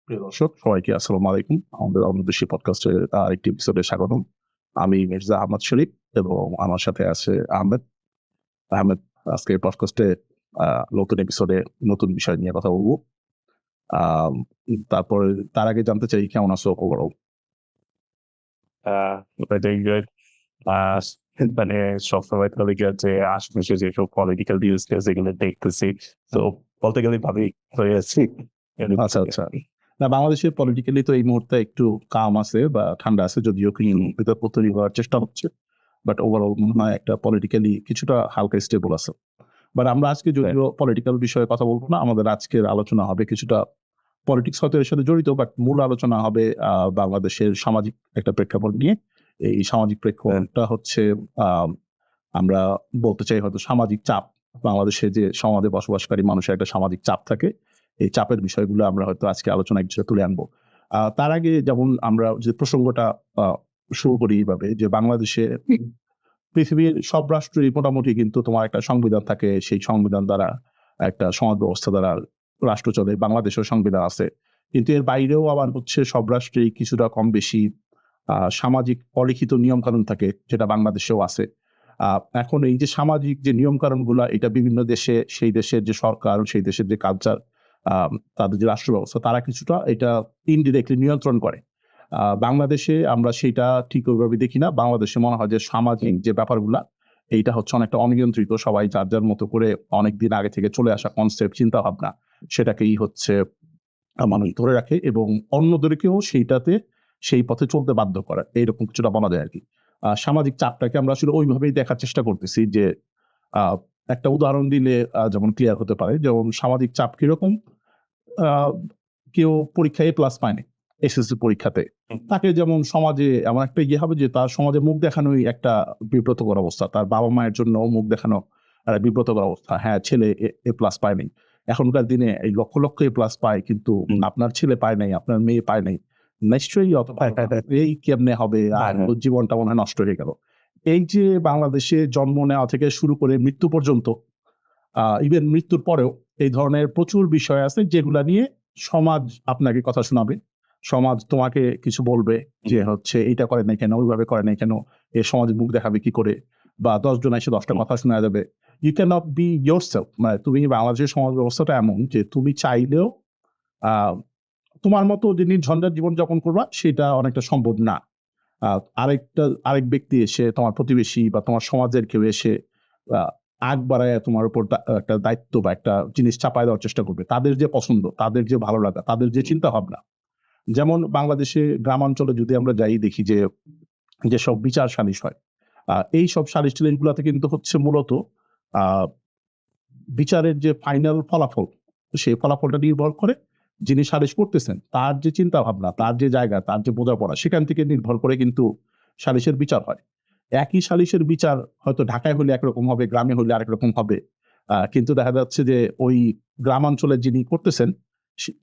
প্রিয় দর্শক সবাইকে আসসালামু আলাইকুম। আমাদের অন্যদেশী পডকাস্টের আরেকটি এপিসোডে স্বাগতম। আমি মির্জা আহমদ শরীফ এবং আমার সাথে আছে আহমেদ। আহমেদ, আজকের পডকাস্টে আ নতুন এপিসোডে নতুন বিষয় নিয়ে কথা বলব। আম তারপরে তার আগে জানতে চাই কেমন আছো ওভারঅল? doing good. আহ মানে সবসময় তাদেরকে যে আশেপাশে যেসব পলিটিক্যাল নিউজ এগুলো দেখতেছি, তো বলতে গেলে ভালোই হয়ে আছি। আচ্ছা, আচ্ছা। না, বাংলাদেশে পলিটিক্যালি তো এই মুহূর্তে একটু কাম আছে বা ঠান্ডা আছে, যদিও ভিতর তৈরি হওয়ার চেষ্টা হচ্ছে। বাট ওভারঅল মনে হয় একটা পলিটিক্যালি কিছুটা হালকা স্টেবল আছে। বাট আমরা আজকে যদিও পলিটিক্যাল বিষয়ে কথা বলব না। আমাদের আজকের আলোচনা হবে কিছুটা পলিটিক্স হয়তো এর সাথে জড়িত, বাট মূল আলোচনা হবে বাংলাদেশের সামাজিক একটা প্রেক্ষাপট নিয়ে। এই সামাজিক প্রেক্ষাপটটা হচ্ছে আম আমরা বলতে চাই হয়তো সামাজিক চাপ। বাংলাদেশে যে সমাজে বসবাসকারী মানুষের একটা সামাজিক চাপ থাকে। এই চাপের বিষয়গুলো আমরা হয়তো আজকে আলোচনায় কিছুটা তুলে আনবো। তার আগে যেমন আমরা যে প্রসঙ্গটা আ শুরু করি এইভাবে যে বাংলাদেশে পৃথিবীর সব রাষ্ট্রেরই মোটামুটি কিন্তু তোমার একটা সংবিধান থাকে। সেই সংবিধান দ্বারা একটা সমাজ ব্যবস্থা দ্বারা রাষ্ট্র চলে। বাংলাদেশেও সংবিধান আছে। কিন্তু এর বাইরেও আবার হচ্ছে সব রাষ্ট্রেই কিছুটা কম বেশি সামাজিক অলিখিত নিয়মকানুন থাকে, যেটা বাংলাদেশেও আছে। আ এখন এই যে সামাজিক যে নিয়মকানুনগুলা, এটা বিভিন্ন দেশে সেই দেশের যে সরকার, সেই দেশের যে কালচার, তাদের যে রাষ্ট্র ব্যবস্থা, তারা কিছুটা এটা ইনডিরেক্টলি নিয়ন্ত্রণ করে। বাংলাদেশে আমরা সেইটা ঠিক ওইভাবে দেখি না। বাংলাদেশে মনে হয় যে সামাজিক যে ব্যাপারগুলা, এইটা হচ্ছে অনেকটা অনিয়ন্ত্রিত। সবাই যার, যার মতো করে অনেকদিন আগে থেকে চলে আসা কনসেপ্ট, চিন্তাভাবনা, সেটাকেই হচ্ছে মানুষ ধরে রাখে এবং অন্যদেরকেও সেই পথে চলতে বাধ্য করে। এইরকম কিছুটা বলা যায় আরকি। সামাজিক চাপটাকে আমরা আসলে ওইভাবেই দেখার চেষ্টা করতেছি যে, আ একটা উদাহরণ দিলে যেমন ক্লিয়ার হতে পারে। যেমন সামাজিক চাপ কিরকম? আ কেউ পরীক্ষায় A+ পায়নি এসএসসি পরীক্ষাতে। তাকে যেমন সমাজে এমন একটা হবে যে তার সমাজে মুখ দেখানোই একটা বিব্রতকর অবস্থা। তার বাবা-মায়ের জন্যও মুখ দেখানো বিব্রতকর অবস্থা। হ্যাঁ, ছেলে A+ পায়নি। এখনকার দিনে এই লক্ষ, লক্ষ A+ পায়, কিন্তু আপনার ছেলে পায় নাই, আপনার মেয়ে পায় নাই। নিশ্চয়ই অত এই কেমনে হবে? ওর জীবনটা মনে হয় নষ্ট হয়ে গেল। এই যে বাংলাদেশে জন্ম নেওয়া থেকে শুরু করে মৃত্যু পর্যন্ত, ইভেন মৃত্যুর পরেও এই ধরনের প্রচুর বিষয় আছে যেগুলা নিয়ে সমাজ আপনাকে কথা শোনাবে। সমাজ তোমাকে কিছু বলবে যে হচ্ছে এইটা করে নাই কেন, ওইভাবে করে নাই কেন, এ সমাজে মুখ দেখাবে কি করে? বা ১০ জন এসে ১০ টা কথা শোনায়া যাবে। You cannot be yourself. মানে তুমি বাংলাদেশের সমাজ ব্যবস্থাটা এমন যে তুমি চাইলেও আ তোমার মতো যে নির্ঝঞ্ঝাট জীবনযাপন করবা সেটা অনেকটা সম্ভব না। আ আরেক ব্যক্তি এসে, তোমার প্রতিবেশী বা তোমার সমাজের কেউ এসে আ আগ বাড়াইয়া তোমার উপর একটা দায়িত্ব বা একটা জিনিস চাপায় দেওয়ার চেষ্টা করবে। তাদের যে পছন্দ, তাদের যে ভালো লাগা, তাদের যে চিন্তাভাবনা। যেমন বাংলাদেশে গ্রামাঞ্চলে যদি আমরা যাই, দেখি যে যেসব বিচার সালিস হয়, এইসব সালিস-টালিশ গুলাতে কিন্তু হচ্ছে মূলত আ বিচারের যে ফাইনাল ফলাফল, সেই ফলাফলটা নির্ভর করে যিনি সালিস করতেছেন তার যে চিন্তাভাবনা, তার যে জায়গা, তার যে বোঝাপড়া, সেখান থেকে নির্ভর করে কিন্তু সালিসের বিচার হয়। একই সালিসের বিচার হয়তো ঢাকায় হলে একরকম হবে, গ্রামে হলে আরেক রকম হবে। কিন্তু দেখা যাচ্ছে যে ওই গ্রামাঞ্চলে যিনি করতেছেন,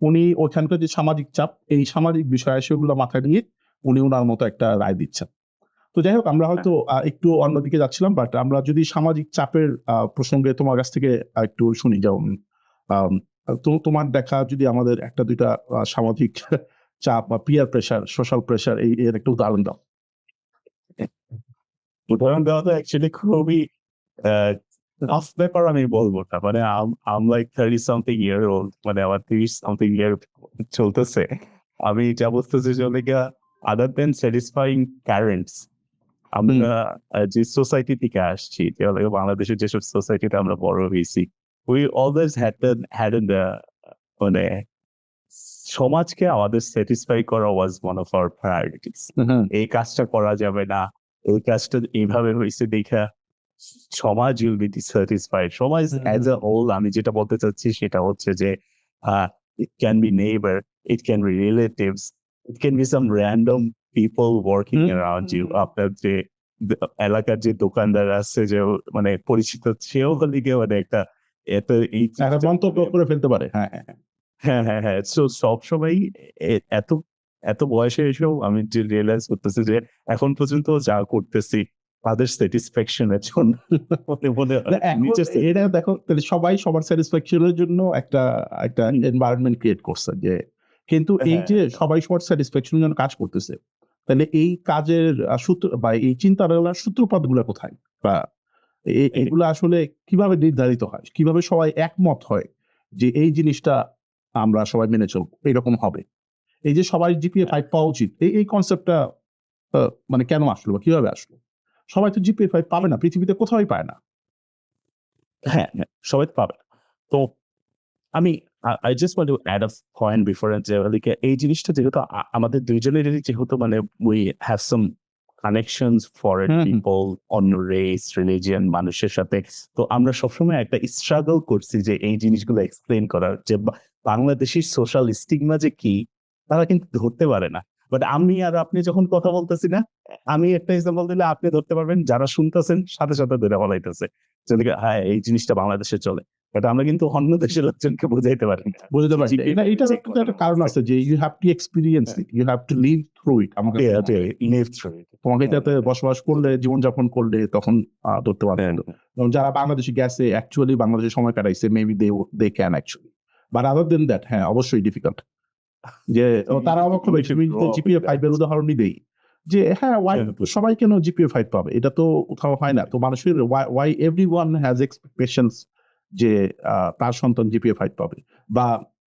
উনি ওইখানকার যে সামাজিক চাপ, এই সামাজিক বিষয়-আশয়গুলো মাথায় নিয়ে উনি উনার মতো একটা রায় দিচ্ছেন। তো যাই হোক, আমরা হয়তো একটু অন্যদিকে যাচ্ছিলাম। বাট আমরা যদি সামাজিক চাপের প্রসঙ্গে তোমার কাছ থেকে একটু শুনি। যেমন আম তোমার দেখা যদি আমাদের ১ টা ২ টা সামাজিক চাপ বা পিয়ার প্রেশার, সোশ্যাল প্রেশার, এর একটা উদাহরণ দাও। উদাহরণ দেওয়া তো অ্যাকচুয়ালি খুবই আহ টাফ ব্যাপার আমি বলবো না। মানে I'm like 30 something year old, মানে আমার 30 something year চলতেছে। আমি যা বুঝতেছি যে গিয়া other than satisfying parents, আমরা যে সোসাইটি থেকে আসছি, বাংলাদেশের যেসব সোসাইটিতে আমরা বড় হয়েছি, we always had মানে সমাজকে আমাদের স্যাটিসফাই করা was one of our priorities. এই কাজটা করা যাবে না, এই কাজটা এইভাবে হইছে দেখা সমাজ will be dissatisfied. সমাজ as a whole, আমি যেটা বলতে চাচ্ছি সেটা হচ্ছে যে it can be neighbor, it can be relatives, it can be some random people working around you. আপনার যে এলাকার যে দোকানদার আছে, যে মানে পরিচিত, সেও হলে গিয়ে মানে একটা একটা মন্তব্য করে ফেলতে পারে। হ্যাঁ, হ্যাঁ, হ্যাঁ। হ্যাঁ। সো সবসময়ই এত এত বয়সে এসেও আমি যে রিয়ালাইজ করতেছি যে এখন পর্যন্ত যা করতেছি তাদের স্যাটিসফ্যাকশন এর জন্য মনে এটা দেখো, তাহলে সবাই সবার স্যাটিসফ্যাকশন এর জন্য একটা এনভায়রনমেন্ট ক্রিয়েট করছে যে কিন্তু এই হ্যাঁ, যে সবাই সবার স্যাটিসফ্যাকশন জন্য কাজ করতেছে, তাহলে এই কাজের সূত্র বা এই চিন্তাধারার সূত্রপাতগুলো কোথায়? বা এটাই। এগুলো আসলে কিভাবে নির্ধারিত হয়? কিভাবে সবাই একমত হয় যে এই জিনিসটা আমরা সবাই মেনে চলবো, এরকম হবে? এই যে সবাই জিপিএ 5 পাওয়া উচিত, এই কনসেপ্টটা মানে কেন আসলো বা কিভাবে আসলো? সবাই তো জিপিএ 5 পাবে না, পৃথিবীতে কোথাওই পায় না। হ্যাঁ, হ্যাঁ, সবাই তো পাবে না। তো আমি I just want to add a point before যে like এই জিনিসটা যেহেতু আমাদের ২ জনেরই যেহেতু মানে we have some connections, foreign hmm, hmm. people, অন্য রেস, রিলিজিয়ন মানুষের সাথে। তো আমরা সবসময় একটা struggle করছি যে এই জিনিসগুলো এক্সপ্লেইন করার যে বাংলাদেশের সোশ্যাল স্টিগমা যে কি তারা কিন্তু ধরতে পারে না। বাট আমি আর আপনি যখন কথা বলতেছি না, আমি একটা এক্সাম্পল দিলে আপনি ধরতে পারবেন, যারা শুনতেছেন সাথে, সাথে ধরে ফেলাইতেছে। যে হ্যাঁ, এই জিনিসটা বাংলাদেশে চলে। বাট আমরা কিন্তু অন্য দেশের লোকজনকে বুঝাইতে পারি না। বুঝতে পারি না। GPA এটারও চেক কিন্তু করে একটা না। কারণ আছে যে you have to experience it, you have to live through it আমার কাছে মনে হয়। live through it. তোমাকে এটাতে বসবাস করলে, জীবনযাপন করলে তখন ধরতে পারবে। হ্যাঁ, যেমন যারা বাংলাদেশে গেছে, অ্যাকচুয়ালি বাংলাদেশে সময় কাটাইছে, maybe they can actually. But other than that, হ্যাঁ, অবশ্যই ডিফিকাল্ট। যে তারা অবাক হবে, তুমি যদি জিপিএ 5 এর উদাহরণই দেই। যে হ্যাঁ, সবাই কেন জিপিএ 5 পাবে? এটা তো কোথাও হয় না। তো মানুষের why everyone has expectations যে তার সন্তান জিপিএ 5 পাবে। বা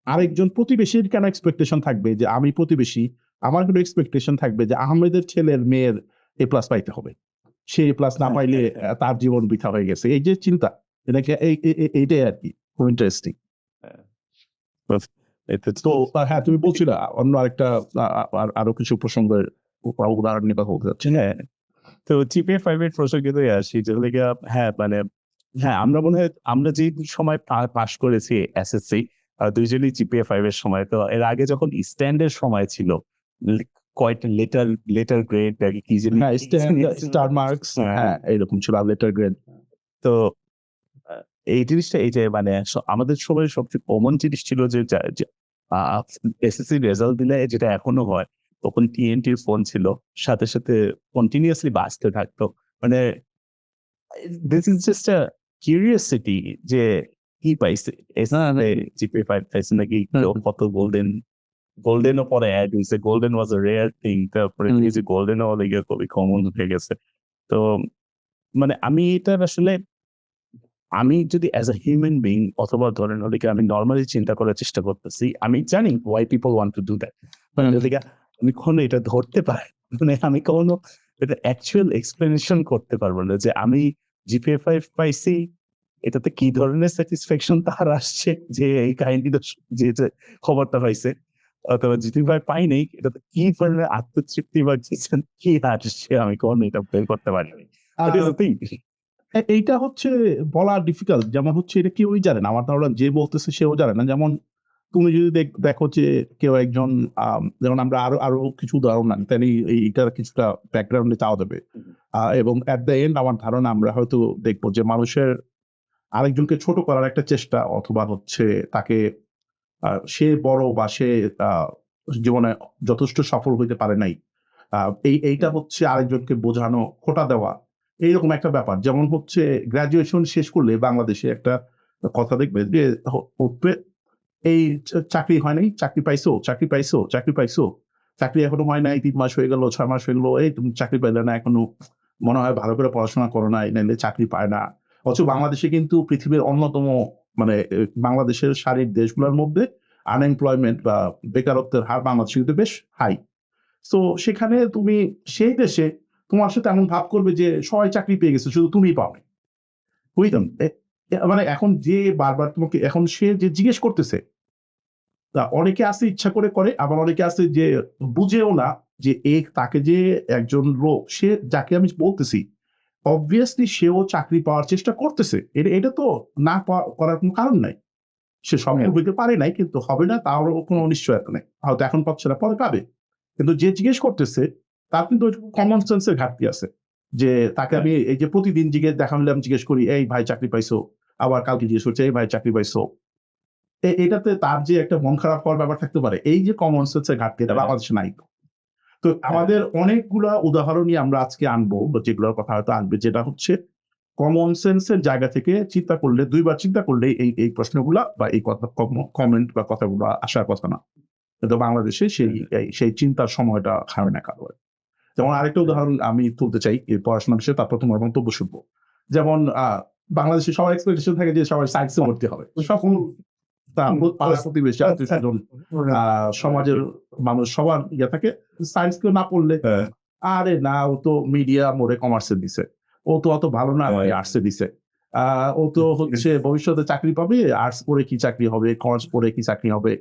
আরেকজন প্রতিবেশীর কেন এক্সপেকটেশন থাকবে যে আমি প্রতিবেশী, আমার কোনো এক্সপেকটেশন থাকবে যে আহমেদের ছেলের মেয়ের এ প্লাস পাইতে হবে। সে এ প্লাস না পাইলে তার জীবন বৃথা হয়ে গেছে। এই যে চিন্তা, এটাকে এইটাই আরকি খুব ইন্টারেস্টিং। এটা তো হ্যাঁ, তুমি বলছিলা অন্য আরেকটা আরো কিছু প্রসঙ্গের উদাহরণ নিয়ে কথা বলতে চাচ্ছি। হ্যাঁ, তো GPA 5 এর প্রসঙ্গে আসি যে হ্যাঁ, মানে হ্যাঁ, আমরা মনে হয় আমরা যে সময় পাস করেছি এসএসসি ২ জনই GPA 5 এর সময়। তো এর আগে যখন স্ট্যান্ডের সময় ছিল, লে কয়টা লেটার গ্রেড কি জানি হ্যাঁ, স্টার মার্কস, হ্যাঁ, হ্যাঁ, এরকম ছিল লেটার গ্রেড। তো আ এই জিনিসটা এই যে মানে আমাদের সময় সবচেয়ে কমন জিনিস ছিল যে আ এসএসসি রেজাল্ট দিলে যেটা এখনো হয়, তখন TNT-র ফোন ছিল। সাথে, সাথে কন্টিনিউয়াসলি বাজতে থাকতো। মানে this is just a curiosity যে কি পাইছে? এসএসসি জিপিএ 5 পাইছে নাকি কত গোল্ডেনও পরে এড হইছে। গোল্ডেন ওয়াজ আ রেয়ার থিং। তারপরে এই যে গোল্ডেনও খুবই কমন হয়ে গেছে। তো মানে আমি এটার আসলে আমি যদি অ্যাজ আ হিউম্যান বিং অথবা ধরেন আমি নরমালি চিন্তা করার চেষ্টা করতেছি। আমি জানি why people want to do that. আমি কখনো এটা ধরতে পারি মানে আমি কখনো এটা অ্যাকচুয়াল এক্সপ্লেনেশন করতে পারব না যে আমি জিপিএ 5 পাইছি, এটাতে কি ধরনের স্যাটিসফ্যাকশন তার আসছে যে এই কাহিনীটা যে খবরটা পাইছে। অথবা জিপিএ 5 পাই নাই, এটাতে কি ধরনের আত্মতৃপ্তি বা কি আসছে আমি কখনো এটা বের করতে পারিনি। What do you think? এইটা হচ্ছে বলা ডিফিকাল্ট। যেমন হচ্ছে এটা কেউই জানে না। আমার ধারণা যে বলতেছে সেও জানে না। যেমন তুমি যদি দেখো যে কেউ একজন যেমন আমরা আরো আরো কিছু উদাহরণ আনি, তাহলে এইটার কিছুটা ব্যাকগ্রাউন্ডে চাওয়া যাবে। এবং এট দ্য এন্ড আমার ধারণা আমরা হয়তো দেখবো যে মানুষের আরেকজনকে ছোট করার একটা চেষ্টা, অথবা হচ্ছে তাকে সে বড় বা সে আ জীবনে যথেষ্ট সফল হইতে পারে নাই। আ এইটা হচ্ছে আরেকজনকে বোঝানো, খোঁটা দেওয়া। এইরকম একটা ব্যাপার। যেমন হচ্ছে গ্র্যাজুয়েশন শেষ করলে বাংলাদেশে একটা কথা দেখবে যে উঠবে, এই চাকরি হয় নাই, চাকরি পাইছো, চাকরি পাইছো, চাকরি পাইছো। চাকরি এখনো হয় নাই, ৩ মাস হয়ে গেল, ৬ মাস হয়ে গেল। এই তুমি চাকরি পাইলে না এখনো। মনে হয় ভালো করে পড়াশোনা করো নাই, নাইলে চাকরি পায় না। অথচ বাংলাদেশে কিন্তু পৃথিবীর অন্যতম মানে বাংলাদেশের সারির দেশগুলোর মধ্যে আনএমপ্লয়মেন্ট বা বেকারত্বের হার বাংলাদেশে কিন্তু বেশ হাই। সো সেখানে তুমি সেই দেশে তোমার সাথে এমন ভাব করবে যে সবাই চাকরি পেয়ে গেছে, শুধু তুমিই পাওনি। বুঝলেন? মানে এখন যে বারবার তোমাকে এখন সে যে জিজ্ঞেস করতেছে, অনেকে আছে ইচ্ছা করে করে, আবার অনেকে আছে যে বুঝেও না যে তাকে যে একজন লোক, সে যাকে আমি বলতেছি, obviously সেও চাকরি পাওয়ার চেষ্টা করতেছে। এটা তো না করার কোনো কারণ নাই। সে সফল হইতে পারে নাই, কিন্তু হবে না তারও কোনো অনিশ্চয়তা নেই। হয়তো এখন পাচ্ছে না, পরে পাবে। কিন্তু যে জিজ্ঞেস করতেছে তার কিন্তু কমন সেন্স এর ঘাটতি আছে। যে তাকে আমি এই যে প্রতিদিন দেখা হলে আমি জিজ্ঞেস করি, "এই ভাই চাকরি পাইছো?" আবার কালকে জিজ্ঞেস করছি, "এই ভাই চাকরি পাইছো?" এটাতে তার যে একটা মন খারাপ হওয়ার ব্যাপার থাকতে পারে। এই যে কমন সেন্স এর ঘাটতি, এটা বাংলাদেশে নাই। তো আমাদের অনেকগুলা উদাহরণই আমরা আজকে আনবো, বা যেগুলোর কথা হয়তো আনবে, যেটা হচ্ছে কমন সেন্স এর জায়গা থেকে চিন্তা করলে, ২ বার চিন্তা করলে এই প্রশ্নগুলা বা এই কথা কমেন্ট বা কথাগুলো আসার কথা না। কিন্তু বাংলাদেশে সেই চিন্তার সময়টা হয় না কারো। যেমন আরেকটা উদাহরণ আমি তুলতে চাই এই পড়াশোনার বিষয়ে, তারপর তোমার মন্তব্য শুনবো। যেমন বাংলাদেশে সবার এক্সপেকটেশন থাকে যে সবাই সায়েন্সে ভর্তি হবে। সকল পাড়া প্রতিবেশী আত্মীয়-স্বজন সমাজের মানুষ সবার থাকে সায়েন্স কেউ না পড়লে আরে না ও তো মিডিয়াম ওরে কমার্সে দিছে, ও তো অত ভালো না আর্টসে দিছে, ও তো হচ্ছে ভবিষ্যতে চাকরি পাবে, আর্টস পড়ে কি চাকরি হবে, কমার্স পড়ে কি চাকরি হবে।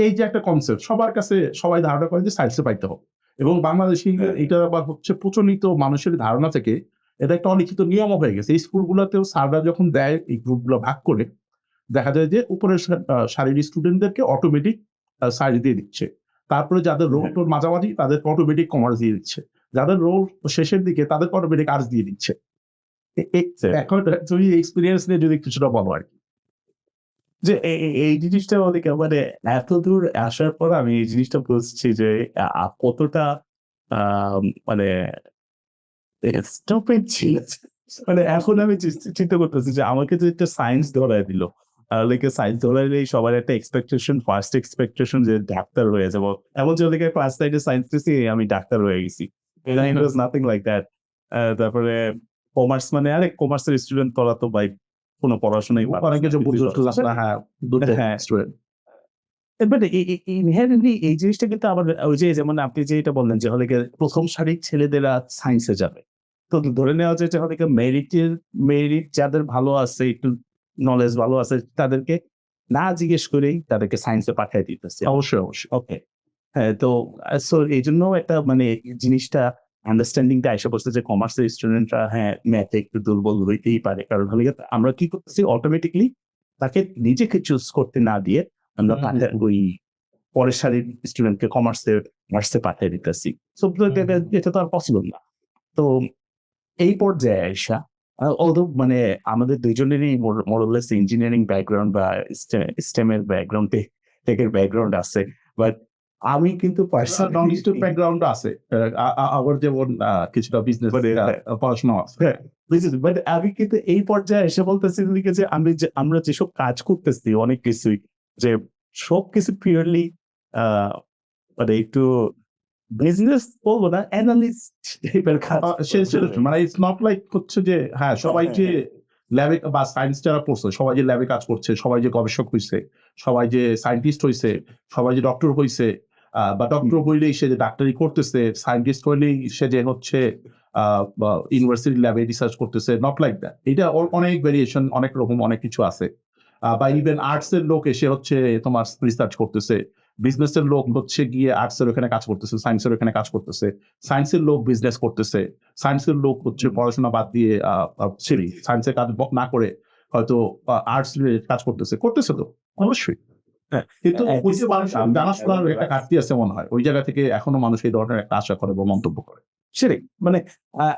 এই যে একটা কনসেপ্ট সবার কাছে সবাই ধারণা করে যে সায়েন্সে পাইতে হবে, এবং বাংলাদেশি এটা আবার হচ্ছে প্রচলিত মানুষের ধারণা থেকে এটা একটা অলিখিত নিয়ম হয়ে গেছে। এই স্কুলগুলোতেও স্যাররা যখন দেয় এই গ্রুপগুলো ভাগ করে, দেখা যায় যে উপরের সারির স্টুডেন্টদেরকে অটোমেটিক সায়েন্স দিয়ে দিচ্ছে, তারপরে যাদের রোল টোল মাঝামাঝি তাদেরকে অটোমেটিক কমার্স দিয়ে দিচ্ছে, যাদের রোল শেষের দিকে তাদেরকে অটোমেটিক আর্টস দিয়ে দিচ্ছে। এখন তুমি এক্সপিরিয়েন্স নিয়ে যদি কিছুটা বলো আর কি। যে এই জিনিসটা অনেক মানে এত দূর আসার পর আমি এই জিনিসটা বুঝছি যে কতটা মানে স্টুপিড ছিল। মানে এখন আমি চিন্তা করতেছি যে আমাকে যদি একটা সায়েন্স ধরায় দিল, লাইক সায়েন্স ধরাইলেই সবার একটা ফার্স্ট এক্সপেকটেশন যে ডাক্তার হয়ে যাবো। এমন যে ওদিকে ক্লাস 9 সায়েন্স দিছি আমি ডাক্তার হয়ে গেছি। ইট ওয়াজ নাথিং লাইক দ্যাট। তারপরে কমার্স মানে আরে কমার্সের স্টুডেন্ট তোরা তো ভাই কোনো পড়াশোনাই অনেক কিছু বুঝতে পারছে না। হ্যাঁ, হ্যাঁ। স্টুডেন্ট বাট ইনহেরেন্টলি এই জিনিসটা কিন্তু আবার ওই যে যেমন আপনি যেটা বললেন যে হলে প্রথম সারির ছেলেদেরা সায়েন্সে যাবে। তো ধরে নেওয়া যায় যে হলে মেরিট যাদের ভালো আছে, একটু নলেজ ভালো আছে তাদেরকে না জিজ্ঞেস করেই তাদেরকে সায়েন্সে পাঠিয়ে দিতেছে। অবশ্যই। ওকে। হ্যাঁ, তো সো এইজন্য একটা মানে জিনিসটা আন্ডারস্ট্যান্ডিংটা এসে পড়ছে যে কমার্সের স্টুডেন্টরা হ্যাঁ ম্যাথে একটু দুর্বল হইতেই পারে। কারণ হলে আমরা কি করতেছি অটোমেটিকলি তাকে নিজেকে চুজ করতে না দিয়ে আমরা ওই পরের সারির স্টুডেন্টকে আর্টসে পাঠিয়ে দিতেছি। সো এটা তো আর পসিবল না। তো এই পর্যায়ে আইসা মানে আমাদের দুইজনেরই মোরলেস ইঞ্জিনিয়ারিং ব্যাকগ্রাউন্ড বা স্টেমের ব্যাকগ্রাউন্ড টেকের ব্যাকগ্রাউন্ড আছে। বাট আমি কিন্তু নন-স্টপ ব্যাকগ্রাউন্ড আছে। আবার যেমন কিছুটা বিজনেস পড়াশোনা আছে। বাট আমি কিন্তু এই পর্যায়ে এসে বলতেছি যে আমরা যেসব কাজ করতেছি অনেক কিছুই যে সবকিছু পিওরলি মানে একটু বিজনেস বলবো না, অ্যানালিস্ট টাইপের কাজ। মানে ইটস নট লাইক হচ্ছে যে হ্যাঁ সবাই যে ল্যাবে বা সায়েন্স যারা পড়ছে সবাই যে ল্যাবে কাজ করছে, সবাই যে গবেষক হইছে, সবাই যে সায়েন্টিস্ট হইছে, সবাই যে ডক্টর হইছে, বা ডক্টর হইলেই সে যে ডাক্তারি করতেছে, সায়েন্টিস্ট হইলেই সে যে হচ্ছে ইউনিভার্সিটি ল্যাবে রিসার্চ করতেছে, নট লাইক দ্যাট। এটা অনেক ভেরিয়েশন, অনেক রকম অনেক কিছু আছে। বা ইভেন আর্টস এর লোক এসে হচ্ছে তোমার রিসার্চ করতেছে, বিজনেসের লোক হচ্ছে গিয়ে আর্টসের ওখানে কাজ করতেছে, সায়েন্সের ওখানে কাজ করতেছে, সায়েন্সের লোক বিজনেস করতেছে, সায়েন্সের লোক হচ্ছে পড়াশোনা বাদ দিয়ে সায়েন্সের কাজ না করে হয়তো আর্টস রিলেটেড কাজ করতেছে তো অবশ্যই। কিন্তু ওই যে মানুষ জানাশোনার একটা ঘাটতি আছে মনে হয়, ওই জায়গা থেকে এখনো মানুষ এই ধরনের একটা আশা করে বা মন্তব্য করে। সেটাই মানে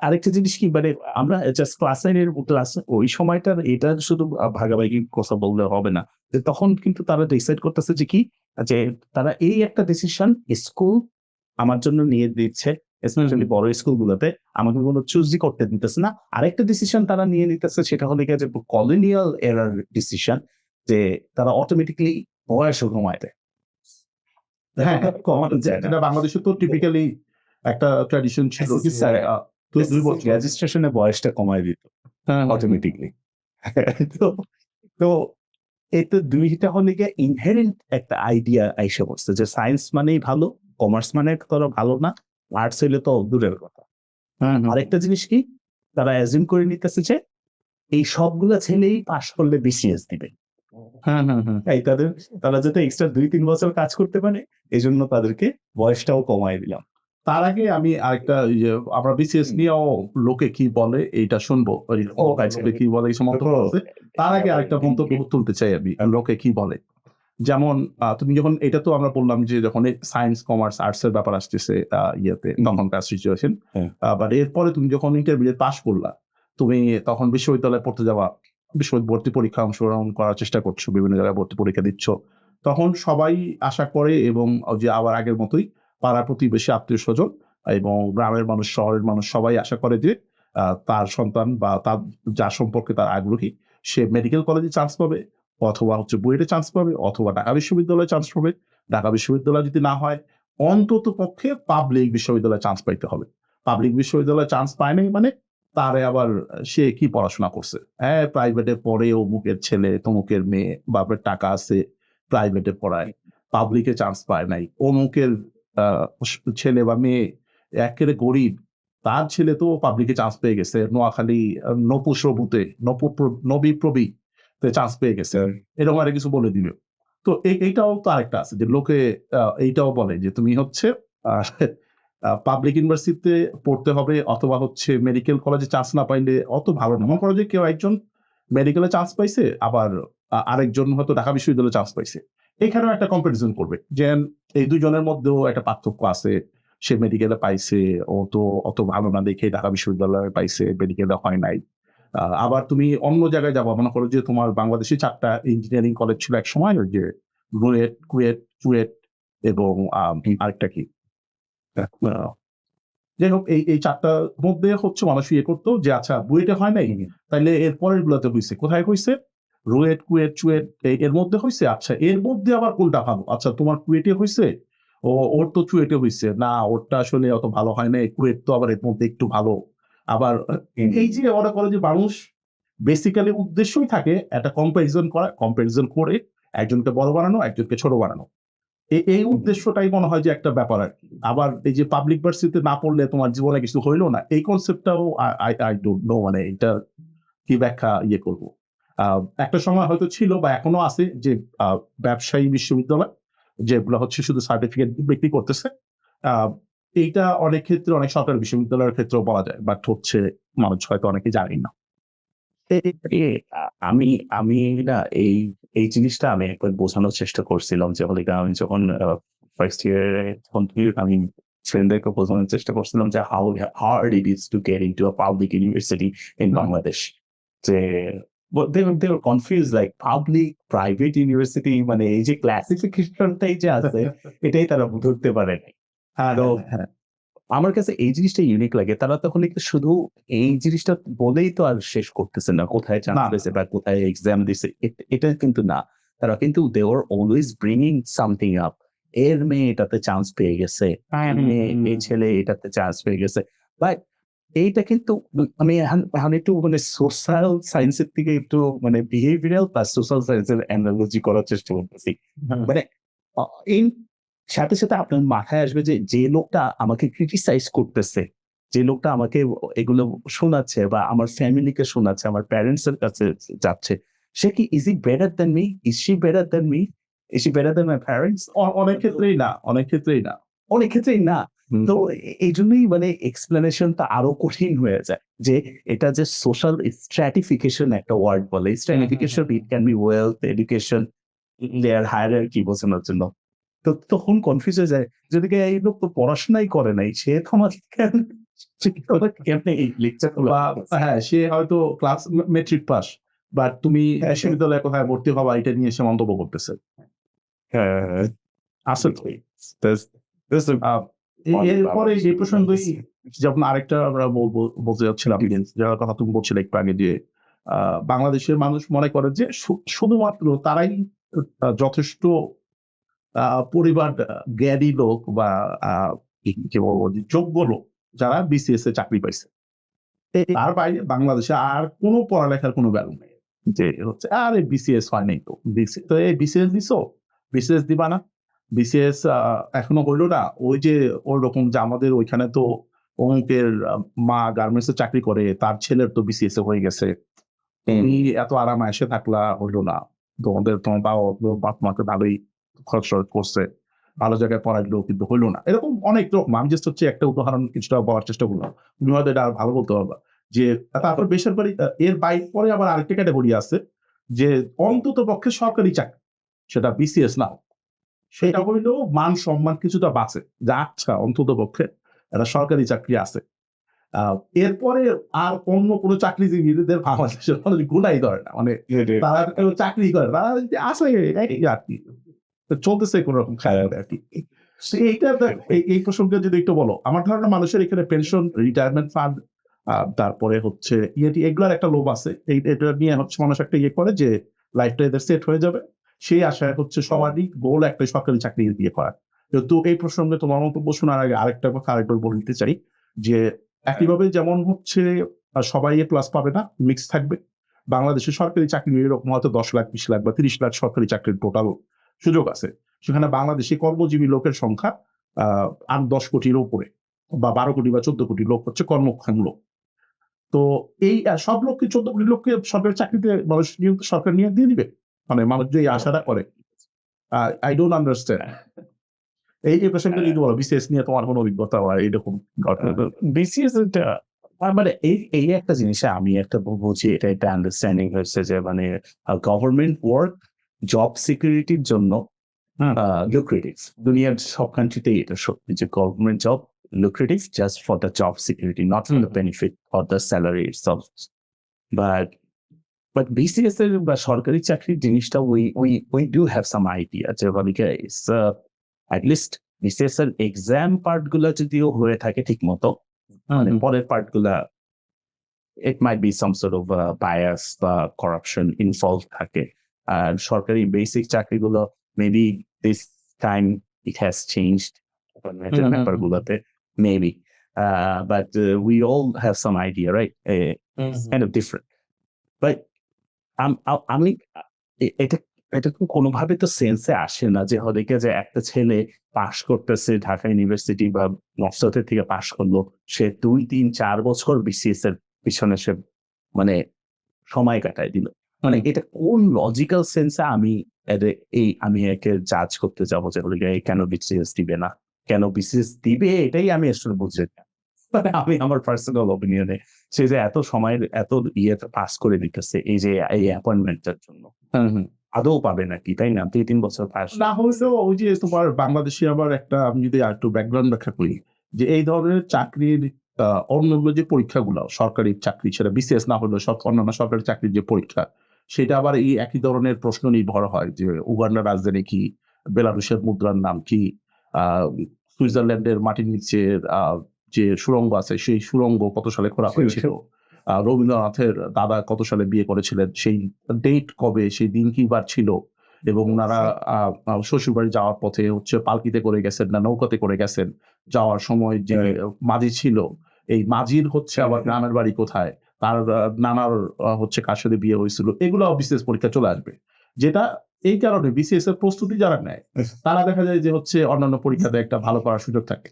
আরেকটা জিনিস কি মানে আমরা জাস্ট ক্লাস 9 এর ক্লাস ওই সময়টার এটা শুধু ভাগাভাগি কথা বললে হবে না। যে তখন কিন্তু তারা ডিসাইড করতেছে যে কি যে তারা এই একটা ডিসিশন স্কুল আমার জন্য নিয়ে দিচ্ছে, স্পেশালি বড় স্কুলগুলোতে আমাকে কোনো চুজই করতে দিতেছে না। আরেকটা ডিসিশন তারা নিয়ে নিতেছে সেটা হলো যে কলোনিয়াল এরার ডিসিশন, যে তারা অটোমেটিক্যালি বয়সও কমায় দেয়। হ্যাঁ, এটা বাংলাদেশে তো টিপিক্যালি একটা ট্র্যাডিশন ছিল। রেজিস্ট্রেশনের বয়সটা কমায় দিত অটোমেটিকলি। তো এই তো দুইটা হলে গিয়ে ইনহেরেন্ট একটা আইডিয়া আইসা পড়ছে যে সায়েন্স মানেই ভালো, কমার্স মানে তোরা ভালো না, আর্টস হইলে তো দূরের কথা। আরেকটা জিনিস কি তারা অ্যাজিউম করে নিতেছে যে এই সবগুলা ছেলেই পাশ করলে বিসিএস দিবে। তাই তারা যাতে এক্সট্রা 2-3 বছর কাজ করতে পারে এই জন্য তাদেরকে বয়সটাও কমায় দিলাম। তার আগে আমি আরেকটা আমরা বিসিএস নিয়েও লোকে কি বলে এইটা শুনবো, লোকে কি বলে এই সমস্ত। তার আগে আরেকটা মন্তব্য তুলতে চাই আমি, লোকে কি বলে। যেমন তুমি যখন এটা তো আমরা বললাম যে যখন সায়েন্স কমার্স আর্টস এর ব্যাপার আসতেছে ইয়েতে তখনকার সিচুয়েশন, বাট এরপরে তুমি যখন ইন্টারমিডিয়েট পাস করলা, তুমি তখন বিশ্ববিদ্যালয়ে পড়তে যাওয়া, বিশ্ববিদ্যালয় ভর্তি পরীক্ষা অংশগ্রহণ করার চেষ্টা করছো, বিভিন্ন জায়গায় ভর্তি পরীক্ষা দিচ্ছ, তখন সবাই আশা করে এবং যে আবার আগের মতোই পাড়া প্রতিবেশী আত্মীয় স্বজন এবং গ্রামের মানুষ শহরের মানুষ সবাই আশা করে যে তার সন্তান বা তার যার সম্পর্কে তার আগ্রহী সে মেডিকেল কলেজে চান্স পাবে অথবা হচ্ছে বুয়েটে চান্স পাবে, অথবা ঢাকা বিশ্ববিদ্যালয়ে চান্স পাবে। ঢাকা বিশ্ববিদ্যালয় যদি না হয়, অন্তত পক্ষে পাবলিক বিশ্ববিদ্যালয়ে চান্স পাইতে হবে। পাবলিক বিশ্ববিদ্যালয়ে চান্স পায় নাই মানে তারে আবার সে কি পড়াশোনা করছে? হ্যাঁ, প্রাইভেটে পড়ে অমুকের ছেলে, তমুকের মেয়ে, বাপের টাকা আছে, প্রাইভেটে পড়ায়। পাবলিকে চান্স পায় নাই। অমুকের আ ছেলে বা মেয়ে এক্কেরে গরিব। তার ছেলে তো পাবলিকে চান্স পেয়ে গেছে। নোয়াখালী নপুংসবুতে, নবী-প্রবী তে চান্স পেয়ে গেছে। এরকম আরো কিছু বলে দিল। তো এইটাও তো আরেকটা আছে যে লোকে এইটাও বলে যে তুমি হচ্ছে আ পাবলিক ইউনিভার্সিটিতে পড়তে হবে অথবা হচ্ছে মেডিকেল কলেজে চান্স না পাইলে অত ভালো না। মনে করো যে কেউ একজন মেডিকেলে চান্স পাইছে, আবার আরেকজন হয়তো ঢাকা বিশ্ববিদ্যালয়ে চান্স পাইছে। এখানেও একটা কম্পারিজন করবে। যে এই ২ জনের মধ্যেও একটা পার্থক্য আছে। সে মেডিকেলে পাইছে, ও তো অত ভালো না দেখে ঢাকা বিশ্ববিদ্যালয়ে পাইছে, মেডিকেলে হয় নাই। আবার তুমি অন্য জায়গায় যাবা, মনে করো যে তোমার বাংলাদেশে ৪ টা ইঞ্জিনিয়ারিং কলেজ ছিল একসময়, ওই যে রুয়েট, কুয়েট, চুয়েট এবং আরেকটা কি? আ যাই হোক এই ৪ টার মধ্যে হচ্ছে মানুষ ইয়ে করত যে আচ্ছা বুয়েটে হয় নাই, তাইলে এর পরের গুলাতে হইছে। কোথায় হইছে? রুয়েট, কুয়েট, চুয়েট এর মধ্যে হইছে। আচ্ছা এর মধ্যে আবার কোনটা ভালো? আচ্ছা তোমার কুয়েটে হইছে? ওর তো চুয়েটে হইছে। না ওরটা আসলে অত ভালো হয় নাই। কুয়েট তো আবার এর মধ্যে একটু ভালো। আবার এই যে মনে করো যে মানুষ বেসিক্যালি উদ্দেশ্যই থাকে একটা কম্পারিজন করা, কম্পারিজন করে একজনকে বড় বানানো, একজনকে ছোট বানানো। এই উদ্দেশ্যটাই মনে হয় যে একটা ব্যাপার আরকি। আবার এই যে পাবলিক ভার্সিটিতে না পড়লে তোমার জীবনে কিছু হইল না। এই কনসেপ্টটাও I don't know, মানে এটা কি ব্যাখ্যা ইয়ে করব। আ একটা সময় হয়তো ছিল বা এখনো আছে যে আ ব্যবসায়ী বিশ্ববিদ্যালয় যেগুলো হচ্ছে শুধু সার্টিফিকেট বিক্রি করতেছে। আ এইটা অনেক ক্ষেত্রে অনেক সরকারি বিশ্ববিদ্যালয়ের ক্ষেত্রেও বলা যায়। বাট হচ্ছে মানুষ হয়তো অনেকে জানেই না। এ এ আ আমি আমি না এই জিনিসটা আমি একবার বোঝানোর চেষ্টা করছিলাম যে হলো গিয়ে আমি যখন ফার্স্ট ইয়ারে যখন আমি ফ্রেন্ডদেরকে বোঝানোর চেষ্টা করছিলাম যে how hard it is to get into a public university in Bangladesh. যে they were confused like public, private university মানে এই যে ক্লাসিফিকেশনটাই যে আছে এটাই তারা ধরতে পারে নাই। হ্যাঁ, তো হ্যাঁ, হ্যাঁ। আমার কাছে এই জিনিসটা ইউনিক লাগে। তারা তখন একটু শুধু এই জিনিসটা বলেই তো আর শেষ করতেছে না। কোথায় চান্স না, পেয়েছে বা কোথায় এক্সাম দিছে। এটা কিন্তু না। তারা কিন্তু they were always bringing something up. এর মেয়ে এটাতে চান্স পেয়ে গেছে। এই ছেলে এটাতে চান্স পেয়ে গেছে। বাট এইটা কিন্তু আমি এখন এখন একটু মানে সোশ্যাল সায়েন্স এর থেকে একটু মানে বিহেভিয়ারাল প্লাস সোশ্যাল সায়েন্স এর অ্যানালজি করার চেষ্টা করতেছি। হ্যাঁ, মানে আ ইন সাথে, সাথে আপনার মাথায় আসবে যে লোকটা আমাকে ক্রিটিসাইজ করতেছে, যে লোকটা আমাকে এগুলো শোনাচ্ছে বা আমার ফ্যামিলিকে শোনাচ্ছে, আমার প্যারেন্টস এর কাছে যাচ্ছে, সে কি is he better than me? Is she better than me? Is she better than my parents? অনেক ক্ষেত্রেই না, অনেক ক্ষেত্রেই না। অনেক ক্ষেত্রেই না। হুম, তো এইজন্যই মানে এক্সপ্লেনেশন টা আরো কঠিন হয়ে যায়। যে এটা যে সোশ্যাল স্ট্র্যাটিফিকেশন একটা ওয়ার্ড বলে। Stratification it can be wealth, education, layer hierarchy বোঝানোর জন্য। তো তখন কনফিউজ হয়ে যায়। যদি এই লোক তো পড়াশোনাই করে নাই। সে তো আমাকে কেমনে এই লেকচার গুলো বা হ্যাঁ, সে হয়তো ক্লাস মেট্রিক পাস। বাট তুমি বিশ্ববিদ্যালয়ে কোথায় ভর্তি হবা এটা নিয়ে সে মন্তব্য করতেছে। হ্যাঁ, আসলে that's that's a আ এরপরে এই প্রসঙ্গেই যখন আরেকটা আমরা বলতে যাচ্ছিলাম যে, যার কথা তুমি বলছিলে একটু আগে যে, আ বাংলাদেশের মানুষ মনে করে যে শুধুমাত্র তারাই যথেষ্ট পরিবার জ্ঞানী লোক বা আ কি বলবো যে যোগ্য লোক যারা বিসিএস এ চাকরি পাইছে। তার বাইরে বাংলাদেশে আর কোন পড়ালেখার কোন ভ্যালু নেই। যে হচ্ছে আরে বিসিএস হয় নাই তো। তো এই বিসিএস দিছো? বিসিএস দিবা না? বিসিএস এখনো হইল না? ওই যে ওরকম যে আমাদের ওইখানে তো অমুকের মা গার্মেন্টস এ চাকরি করে, তার ছেলের তো বিসিএস এ হয়ে গেছে। তুমি এত আরাম-আয়েশে থাকলা, হইল না। তোমার বাপ-মাকে ভালোই খরচ-টরচ করছে। ভালো জায়গায় পড়াইলো কিন্তু হইল না। এরকম অনেক রকম। আমি জাস্ট হচ্ছে একটা উদাহরণ কিছুটা বলার চেষ্টা করলাম। তুমি হয়তো এটা আরো ভালো বলতে পারবা। যে তারপর বেসরকারি এর পরে আবার আরেকটা ক্যাটেগরি আছে যে অন্তত পক্ষে সরকারি চাকরি। সেটা বিসিএস না হোক। সেটা হইলো মান-সম্মান কিছুটা বাঁচে। যে আচ্ছা অন্তত পক্ষে একটা সরকারি চাকরি আছে। আ এরপরে আর অন্য কোন চাকরিজীবীদের বাংলাদেশের মানুষ গোনাই ধরে না। মানে তারা কেউ চাকরি করে না। আছে এই আরকি। চলতেছে কোনরকম খায় আরকি। এইটা এই প্রসঙ্গে যদি একটু বলো। আমার ধারণা মানুষের এখানে পেনশন, রিটায়ারমেন্ট ফান্ড তারপরে হচ্ছে এগুলার একটা লোভ আছে। এটা নিয়ে হচ্ছে মানুষ একটা ইয়ে করে যে লাইফটা এদের সেট হয়ে যাবে, সেই আশায় হচ্ছে সবারই গোল একটা সরকারি চাকরি দিয়ে করা। কিন্তু এই প্রসঙ্গে তোমার মন্তব্য শোনার আগে আরেকটা কথা আরেকবার বলে দিতে চাই যে একইভাবে যেমন হচ্ছে সবাই এ প্লাস পাবে না, মিক্স থাকবে। বাংলাদেশে সরকারি চাকরি এরকম হয়তো 10 লাখ 20 লাখ বা 30 লাখ সরকারি চাকরির টোটাল সুযোগ আছে। সেখানে বাংলাদেশি কর্মজীবী লোকের সংখ্যা 8-10 কোটির উপরে, বা 12 কোটি বা 14 কোটি লোক হচ্ছে কর্মক্ষম লোক। তো এই সব লোককে 14 কোটি লোককে সরকারি চাকরিতে মানুষ সরকার নিয়োগ দিয়ে দিবে, মানে মানুষ যে এই আশাটা করে, আই ডোন্ট আন্ডারস্ট্যান্ড। এই প্রসঙ্গে যদি বলো বিসিএস নিয়ে তোমার কোনো অভিজ্ঞতা বা এরকম ঘটনা? বিসিএস মানে এই একটা জিনিসে আমি একটা বুঝি, এটা একটা আন্ডারস্ট্যান্ডিং হয়েছে যে মানে গভর্নমেন্ট ওয়ার্ক জব সিকিউরিটির জন্য লুক্রেটিভ। দুনিয়ার সব কান্ট্রিতেই এটা সত্যি যে government job lucrative just for the job security, not for the benefit or the salary itself. But BCS এর বা সরকারি চাকরির জিনিসটা we do have some idea যে অ্যাটলিস্ট বিসিএস এর এক্সাম পার্ট গুলা যদিও হয়ে থাকে ঠিক মতো, মানে পরের পার্ট গুলা it might be some sort of bias বা corruption involved থাকে। আর সরকারি বেসিক চাকরিগুলো maybe this time it has changed ব্যাপারগুলোতে maybe, but we all have some idea, right? It's kind of different, but আমি এটা এটা কোনোভাবে তো সেন্সে আসে না যে হয়তো যে একটা ছেলে পাশ করতেছে ঢাকা ইউনিভার্সিটি বা নর্থসাউথ থেকে পাশ করলো, সে 2-3-4 বছর বিসিএস এর পিছনে সে মানে সময় কাটায় দিল। মানে এটা কোন লজিক্যাল সেন্সে আমি একে জাজ করতে যাবো যে কেন বিসিএস দিবে না, কেন বিসিএস দিবে, এটাই আমি আসলে বুঝি না। মানে আমি আমার পার্সোনাল ওপিনিয়নে সে যে এত সময়ের এত পাস করে দিতেছে এই যে এই অ্যাপয়েন্টমেন্টের জন্য, আদৌ পাবে নাকি, তাই না? 2-3 বছর পাস না হলেও ওই যে তোমার বাংলাদেশে আবার একটা, আমি যদি একটু ব্যাকগ্রাউন্ড ব্যাখ্যা করি, যে এই ধরনের চাকরির অন্যান্য যে পরীক্ষাগুলো সরকারি চাকরি, সেটা বিসিএস না হলেও অন্যান্য সরকারি চাকরির যে পরীক্ষা, সেটা আবার এই একই ধরনের প্রশ্ন নির্ভর হয় যে উগান্ডার রাজধানী কি, বেলারুশের মুদ্রার নাম কি, সুইজারল্যান্ডের মাটির নিচের যে সুড়ঙ্গ আছে সেই সুড়ঙ্গ কত সালে খোঁড়া হয়েছিল, রবীন্দ্রনাথের দাদা কত সালে বিয়ে করেছিলেন, সেই ডেট কবে, সেই দিন কি বার ছিল, এবং ওনারা শ্বশুরবাড়ি যাওয়ার পথে হচ্ছে পালকিতে করে গেছেন না নৌকাতে করে গেছেন, যাওয়ার সময় যে মাঝি ছিল, এই মাঝির হচ্ছে আবার নানার বাড়ি কোথায়, তার নানার হচ্ছে কার সাথে বিয়ে হয়েছিল, এগুলো বিসিএস পরীক্ষা চলে আসবে। যেটা এই কারণে বিসিএস এর প্রস্তুতি যারা নেয় তারা দেখা যায় যে হচ্ছে অন্যান্য পরীক্ষাতে একটা ভালো করার সুযোগ থাকে।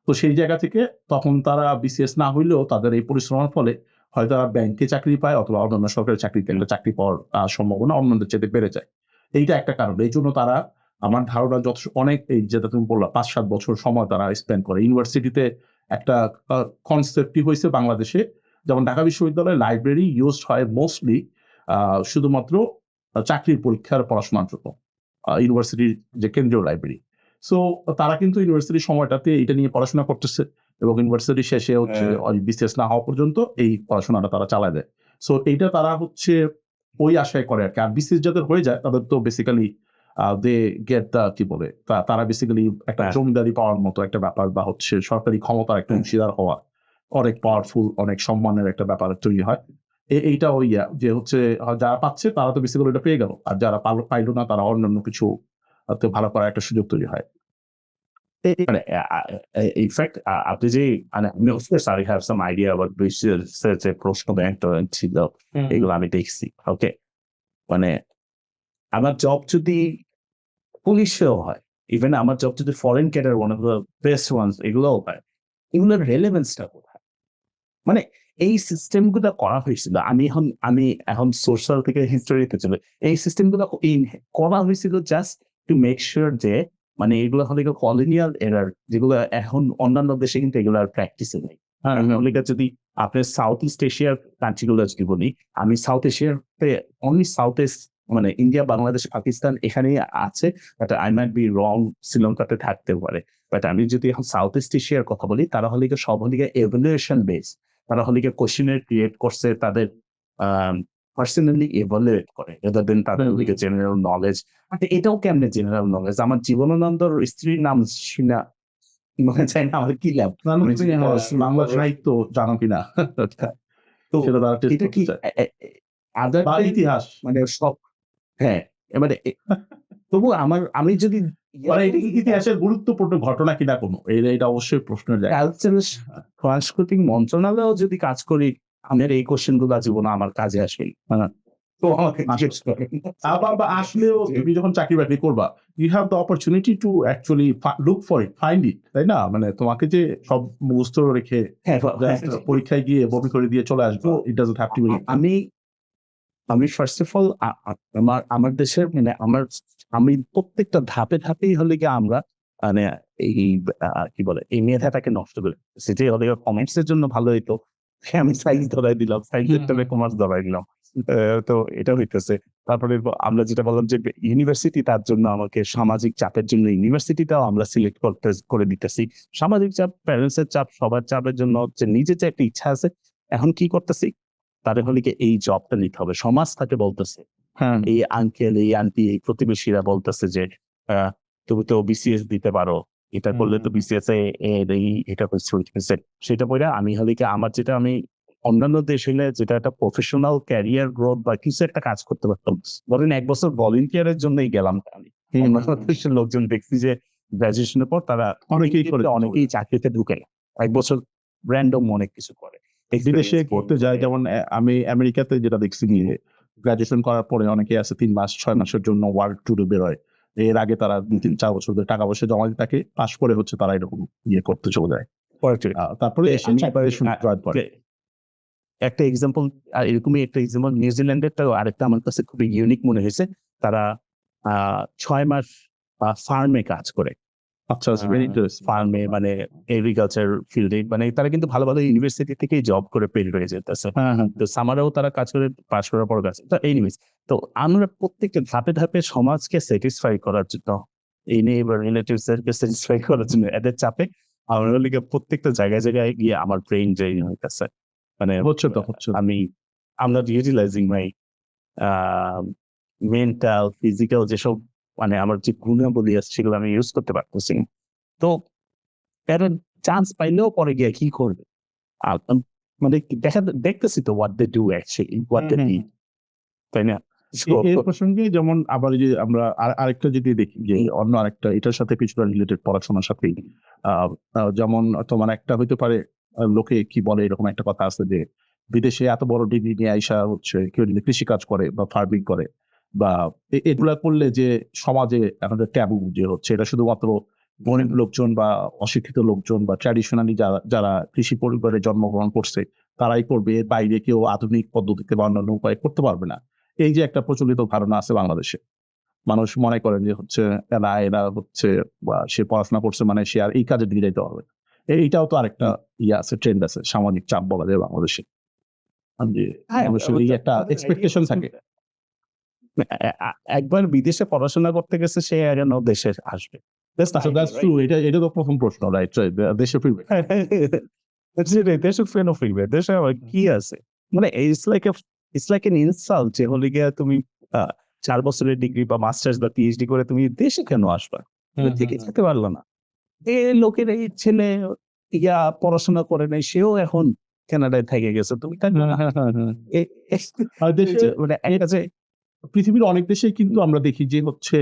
তো সেই জায়গা থেকে তখন তারা বিসিএস না হইলেও তাদের এই পরিশ্রমের ফলে হয়তো তারা ব্যাংকে চাকরি পায় অথবা অন্যান্য সরকারি চাকরিতে চাকরি পাওয়ার সম্ভাবনা অন্যদের চেয়ে বেড়ে যায়। এইটা একটা কারণ। এই জন্য তারা, আমার ধারণা অনেক, এই যেটা তুমি বললা 5-7 বছর সময় তারা স্পেন্ড করে ইউনিভার্সিটিতে। একটা কনসেপ্টই হয়েছে বাংলাদেশে, যেমন ঢাকা বিশ্ববিদ্যালয়ের লাইব্রেরি ইউজড হয় মোস্টলি শুধুমাত্র চাকরির পরীক্ষার পড়াশোনার জন্য, ইউনিভার্সিটির যে কেন্দ্রীয় লাইব্রেরি। সো তারা কিন্তু ইউনিভার্সিটির সময়টাতে এটা নিয়ে পড়াশোনা করতেছে এবং ইউনিভার্সিটি শেষে হচ্ছে বিসিএস না হওয়া পর্যন্ত এই পড়াশোনাটা তারা চালায় দেয়। সো এইটা তারা হচ্ছে ওই আশায় করে আর কি। আর বিসিএস যাদের হয়ে যায় তাদের তো বেসিক্যালি দে গেট দ্য, কি বলে, তারা বেসিক্যালি একটা জমিদারি পাওয়ার মতো একটা ব্যাপার, বা হচ্ছে সরকারি ক্ষমতার একটা অংশীদার হওয়া, অনেক পাওয়ারফুল, অনেক সম্মানের একটা ব্যাপার তৈরি হয়। এইটা ওই যে হচ্ছে যারা পাচ্ছে তারা তো বেসিক্যালি এটা পেয়ে গেল, আর যারা পাইলো না তারা অন্যান্য কিছু ভালো করার একটা সুযোগ তৈরি হয়। মানে ইনফ্যাক্ট আপনি যে মানে I have some idea about BCS এর যে প্রশ্ন ব্যাংক ছিল, এগুলো আমি দেখছি। ওকে, মানে আমার জব যদি পুলিশেও হয়, ইভেন আমার জব যদি foreign cadre one of the best ones, এগুলোও হয়, এগুলোর রেলেভেন্সটা কোথায়? মানে এই সিস্টেমগুলো করা হয়েছিল, আমি এখন সোশ্যাল থেকে হিস্টোরিতে চলে, এই সিস্টেমগুলো করা হয়েছিল জাস্ট টু মেক শিওর যে মানে এগুলো হলে কলোনিয়াল এরার, যেগুলো এখন অন্যান্য দেশে কিন্তু এগুলোর প্র্যাকটিসে নেই। যদি আপনার সাউথ ইস্ট এশিয়ার কান্ট্রিগুলো যদি বলি, আমি সাউথ এশিয়াতে অনলি সাউথ ইস্ট মানে ইন্ডিয়া, বাংলাদেশ, পাকিস্তান এখানেই আছে, but I might be wrong, শ্রীলঙ্কাতে থাকতে পারে। বাট আমি যদি এখন সাউথ ইস্ট এশিয়ার কথা বলি, তারা হলে সব হলে এভালুয়েশন বেস, তারা হলে কোয়েশ্চেনের ক্রিয়েট করছে, তাদের পার্সোনালি এভালুয়েট করে, রাদার দেন তাদের জেনারেল নলেজ। এটাও কেমনে জেনারেল নলেজ? আমার জীবনানন্দর স্ত্রীর নাম শিনা, মনে চাই না আমার কি লাভ, বাংলা সাহিত্য জানো কিনা? তো এটা কি আদার ইতিহাস মানে সব হ্যাঁ, এবারে তবু আমি যদি মানে এটা কি ইতিহাসের গুরুত্বপূর্ণ ঘটনা কিনা কোনো এটা অবশ্যই প্রশ্নের জায়গা। কালচার সাংস্কৃতিক মন্ত্রণালয়েও যদি কাজ করি, আমার এই কোশ্চেন গুলো জীবনে আমার কাজে আসে। তো আমাকে জিজ্ঞেস করে। বা আসলেও তুমি যখন চাকরি বাকরি করবা, you have the opportunity to actually look for it, find it, তাই না? মানে তোমাকে যে সব মুখস্থ রেখে হ্যাঁ, just পরীক্ষায় গিয়ে বমি করে দিয়ে চলে আসবো, it doesn't have to be. আমি ফার্স্ট অফ অল আমার দেশের মানে আমি প্রত্যেকটা ধাপে ধাপেই হলে গিয়ে আমরা মানে এই কি বলে এই মেধাটাকে নষ্ট করে সেটাই হলে কমেন্টস এর জন্য ভালো হইতো আমি সাইন্স ধরাই দিলাম সাইন্সের টাইমে কমার্স ধরাই দিলাম তো এটা হইতেছে তারপরে আমরা যেটা বললাম যে ইউনিভার্সিটি তার জন্য আমাকে সামাজিক চাপের জন্য ইউনিভার্সিটিটাও আমরা সিলেক্ট করে দিতেছি সামাজিক চাপ প্যারেন্টস এর চাপ সবার চাপের জন্য হচ্ছে নিজের যে একটা ইচ্ছা আছে এখন কি করতেছি তাদের হলে কি এই জবটা নিতে হবে সমাজ তাকে বলতেছে এই আঙ্কেল এই আন্টি এই প্রতিবেশীরা বলতেছে যে তুমি তো বিসিএস দিতে পারো এটা করলে তো বিসিএস এটা হচ্ছে সেটা পরে আমি হলে কি আমার যেটা আমি অন্যান্য দেশ হলে যেটা একটা প্রফেশনাল ক্যারিয়ার গ্রোথ বা কিছু একটা কাজ করতে পারতাম ধরেন 1 বছর ভলেন্টিয়ারের জন্যই গেলাম আমি লোকজন দেখছি যে গ্রাজুয়েশনের পর তারা অনেকেই চাকরিতে ঢুকে 1 বছর র্যান্ডম অনেক কিছু করে বিদেশে করতে যায় যেমন আমি আমেরিকাতে যেটা দেখছি গিয়ে গ্রাজুয়েশন করার পরে অনেকে আছে 3 মাস 6 মাসের জন্য ওয়ার্ক ট্যুরে বেরোয় এর আগে তারা 2-3-4 বছর ধরে টাকা পয়সা জমা দিয়ে থাকে পাস করে হচ্ছে তারা এরকম ইয়ে করতে চলে যায় তারপরে একটা এক্সাম্পল আর এরকমই একটা এক্সাম্পল নিউজিল্যান্ডেরটাও আরেকটা আমার কাছে খুবই ইউনিক মনে হয়েছে তারা 6 মাস ফার্মে কাজ করে আচ্ছা ফার্মে মানে এগ্রিকালচার ফিল্ডে মানে তারা কিন্তু ভালো ভালো ইউনিভার্সিটি থেকেই জব করে পেড হয়ে যেতেছে তো সামারেও তারা কাজ করে পাস করার পর কাজ তো এনিওয়েজ তো আমরা প্রত্যেকটা ধাপে ধাপে সমাজকে স্যাটিসফাই করার জন্য এই নেইবার রিলেটিভসদেরকে স্যাটিসফাই করার জন্য এদের চাপে আমরা লিগে প্রত্যেকটা জায়গায় জায়গায় গিয়ে আমার ব্রেইন ড্রেইন হইতেছে মানে হচ্ছে আমরা ইউটিলাইজিং মাই মেন্টাল ফিজিক্যাল যেসব মানে আমার যে গুণাবলী আছে সেগুলো আমি ইউজ করতে পারতেছি তো প্যারেন্ট চান্স পাইলেও পরে গিয়ে কি করবে মানে দেখতেছি তো what they do actually what they need তাই না এর প্রসঙ্গে যেমন আবার যে আমরা আরেকটা যদি দেখি যে অন্য আরেকটা এটার সাথে কিছুটা রিলেটেড পড়াশোনার সাথেই যেমন তোমার একটা হইতে পারে লোকে কি বলে এরকম একটা কথা আছে যে বিদেশে এত বড় ডিগ্রি নিয়ে আইসা হচ্ছে কেউ যদি কৃষিকাজ করে বা ফার্মিং করে বা এগুলা করলে যে সমাজে আমাদের ট্যাবু যে হচ্ছে এটা শুধুমাত্র গরিব লোকজন বা অশিক্ষিত লোকজন বা ট্র্যাডিশনালি যারা কৃষি পরিবারে জন্মগ্রহণ করছে তারাই করবে এর বাইরে কেউ আধুনিক পদ্ধতিতে বা অন্যান্য উপায়ে করতে পারবে না এই যে একটা প্রচলিত ধারণা আছে বাংলাদেশে মানুষ মনে করেন যে হচ্ছে এরা হচ্ছে বা সে পড়াশোনা করছে মানে সে আর এই কাজের দিকে যাইতে হবে এইটাও তো আরেকটা ইয়ে আছে ট্রেন্ড আছে সামাজিক চাপ বলা যায় বাংলাদেশে একটা এক্সপেকটেশন থাকে একবার বিদেশে পড়াশোনা করতে গেছে সে যেন দেশে আসবে এটা তো প্রথম প্রশ্ন রাইট দেশে ফিরবে দেশে ফেরো ফিরবে দেশে আবার কি আছে মানে ইটস লাইক এন ইনসাল্ট যে হলে গিয়ে তুমি 4 বছরের ডিগ্রি বা মাস্টার্স বা পিএইচডি করে তুমি দেশে কেন আসবা থেকে যেতে পারলো না এই লোকের এই ছেলে পড়াশোনা করে নাই সেও এখন কানাডায় থেকে গেছে তুমি মানে পৃথিবীর অনেক দেশেই কিন্তু আমরা দেখি যে হচ্ছে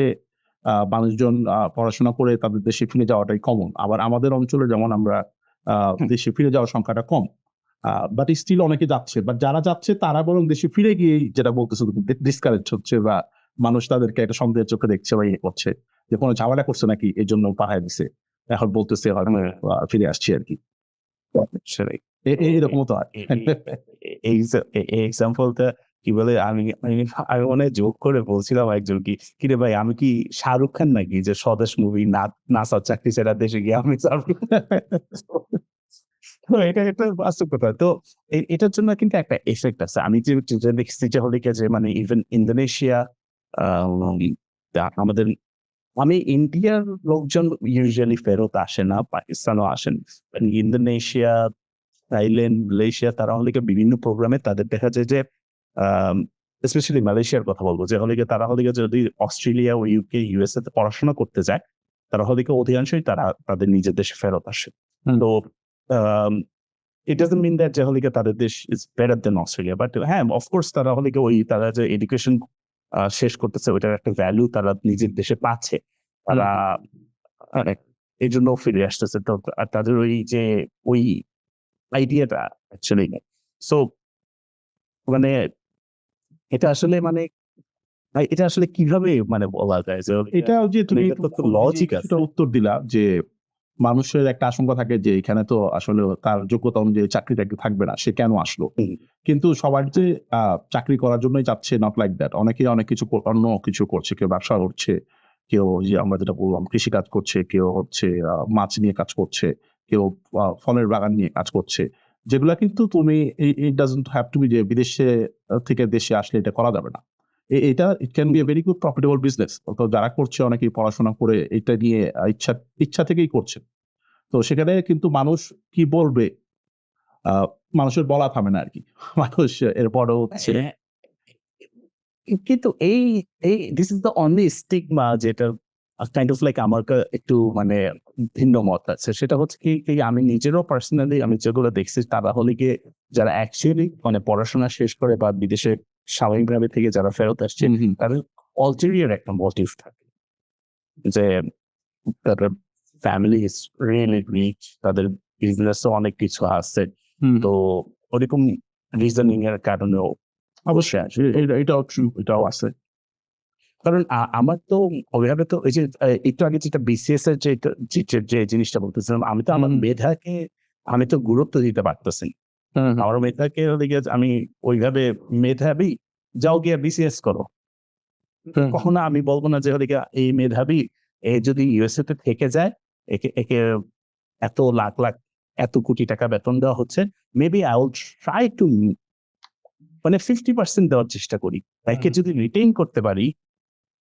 মানুষজন পড়াশোনা করে তাদের দেশে ফিরে যাওয়াটাই কমন আবার আমাদের অঞ্চলে যেমন আমরা দেশে ফিরে যাওয়ার সংখ্যাটা কম বাট স্টিল অনেকে যাচ্ছে বাট যারা যাচ্ছে তারা বরং দেশে ফিরে গিয়ে যেটা বলতেছে ডিসকারেজ হচ্ছে বা মানুষ তাদেরকে একটা সন্দেহের চোখে দেখছে বা ইয়ে করছে যে কোনো ঝামেলা করছে নাকি এই জন্য পাঠায় দিছে এখন বলতেছে হয়তো ফিরে আসছি আর কি এরকম তো হয় এই এক্সাম্পলটা কি বলে আমি অনেক জোক করে বলছিলাম একজন কিরে ভাই আমি কি শাহরুখ খান নাকি যে স্বদেশ মুভি নাসার চাকরি ছেড়া দেশে গিয়ে আমি এটা একটা বাস্তব কথা তো এটার জন্য কিন্তু একটা এফেক্ট আছে আমি যে দেখছি যে হলে যে মানে ইভেন ইন্দোনেশিয়া আমাদের আমি ইন্ডিয়ার লোকজন ইউজুয়ালি ফেরত আসে না পাকিস্তানও আসেন ইন্দোনেশিয়া থাইল্যান্ড মালয়েশিয়া তারা হলে বিভিন্ন প্রোগ্রামে তাদের দেখা যায় যে স্পেশালি মালয়েশিয়ার কথা বলবো যে হলে তারা হলে যদি অস্ট্রেলিয়া ও ইউকে ইউএসএ তে পড়াশোনা করতে যায় তারা হলে অধিকাংশই তারা তাদের নিজের দেশে ফেরত আসে তো it doesn't mean that যে হলে তাদের দেশ is better than Australia but হ্যাঁ অফকোর্স তারা হলে তারা যে এডুকেশন শেষ করতেছে, ওইটার একটা ভ্যালু তারা নিজের দেশে পাচ্ছে। তারা মানে এই জন্য ফিরে আসতেছে। তো আর তাদের ওই আইডিয়াটা অ্যাকচুয়ালি নেই। সো মানে এটা আসলে মানে এটা আসলে কিভাবে মানে বলা যায় যে এটা ওই যে তুমি এটা তো লজিক আছে। কিছুটা উত্তর দিলা যে মানুষের একটা আশঙ্কা থাকে যে এখানে তো আসলে তার যোগ্যতা অনুযায়ী চাকরি-টাকরি থাকবে না। সে কেন আসলো? হুম, কিন্তু সবার যে চাকরি করার জন্যই যাচ্ছে নট লাইক দ্যাট। অনেকেই অনেক কিছু অন্য কিছু করছে। কেউ ব্যবসা করছে, কেউ যে আমরা যেটা বললাম কৃষিকাজ করছে, কেউ হচ্ছে মাছ নিয়ে কাজ করছে, কেউ ফলের বাগান নিয়ে কাজ করছে। যেগুলা কিন্তু তুমি it doesn't have to be যে বিদেশে থেকে দেশে আসলে এটা করা যাবে না। এটা it can be a very good profitable business. তো যারা করছে অনেকেই পড়াশোনা করে এটা নিয়ে ইচ্ছা থেকেই করছে। তো সেখানে কিন্তু মানুষ কি বলবে? আ মানুষের বলা থামে না আরকি। মানুষ এরপরেও হচ্ছে হ্যাঁ, কিন্তু এই this is the only stigma যেটা কাইন্ড অফ লাইক আমার একটু মানে ভিন্ন মত আছে। সেটা হচ্ছে কি আমি নিজেরও পার্সোনালি আমি যেগুলো দেখছি তারা হলে গিয়ে যারা অ্যাকচুয়ালি মানে পড়াশোনা শেষ করে বা বিদেশে স্বাভাবিকভাবে থেকে যারা ফেরত আসছে হুম, হুম, তাদের ulterior একটা মোটিভ থাকে। যে তাদের ফ্যামিলি ইজ রিয়েলি রিচ, তাদের বিজনেসও অনেক কিছু আছে। হুম। তো ওরকম রিজনিং এর কারণেও অবশ্যই আসে। এটাও ট্রু, এটাও আছে। কারণ আমার তো ওইভাবে তো এই যে একটু আগে যেটা বিসিএস এর যে জিনিসটা বলতেছিলাম, আমি তো আমার হুম, মেধাকে আমি তো গুরুত্ব দিতে পারতেছি না। হুম, হুম, আমার মেধাকে ওদিকে আমি ওইভাবে মেধাবী, যাও গিয়ে বিসিএস করো। হুম, কখনো আমি বলব না যে ওদিকে এই মেধাবী এ যদি ইউএসএ তে থেকে যায়, একে এত লাখ, লাখ এত কোটি টাকা বেতন দেওয়া হচ্ছে। Maybe I will try to মানে 50% দেওয়ার চেষ্টা করি। একে হুম, যদি রিটেইন করতে পারি,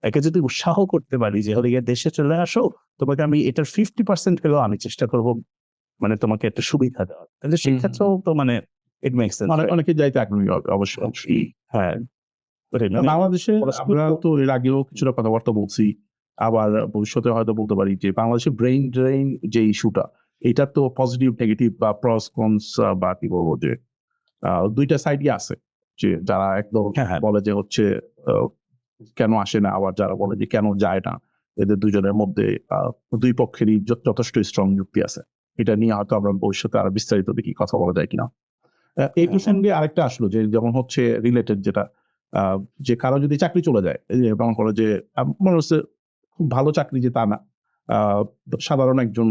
একে যদি উৎসাহ করতে পারি যে হলে গিয়ে দেশে চলে আসো, তোমাকে আমি এটার 50% হলেও আমি চেষ্টা করব মানে তোমাকে একটা সুবিধা দেওয়ার। তাহলে হুম, সেক্ষেত্রেও তো মানে ইট মেক্স সেন্স রাইট? অনেকে যাইতে আগ্রহী হবে অবশ্যই, অবশ্যই। হ্যাঁ, ওটাই মানে বাংলাদেশে পরস্পর আমরা তো তো এর আগেও কিছুটা কথাবার্তা বলছি। আবার ভবিষ্যতে হয়তো বলতে পারি যে বাংলাদেশে ব্রেইন ড্রেইন যে ইস্যুটা, এটার তো পজিটিভ, নেগেটিভ বা প্রস কনস বা কি বলবো যে ২ টা সাইডই আছে। যে যারা একদম হ্যাঁ, হ্যাঁ। বলে যে হচ্ছে আ কেন আসে না? আবার যারা বলে যে কেন যায় না? এদের ২ জনের মধ্যে ২ পক্ষেরই যথেষ্ট স্ট্রং যুক্তি আছে। এটা নিয়ে হয়তো আমরা ভবিষ্যতে আরো বিস্তারিত দেখি কথা বলা যায় কিনা। এই হ্যাঁ, হ্যাঁ। প্রসঙ্গে আরেকটা আসলো যে যেমন হচ্ছে রিলেটেড যেটা আ যে কারো যদি চাকরি চলে যায়, এই যে মনে করো যে মনে হচ্ছে খুব ভালো চাকরি যে তা না। আ সাধারণ একজন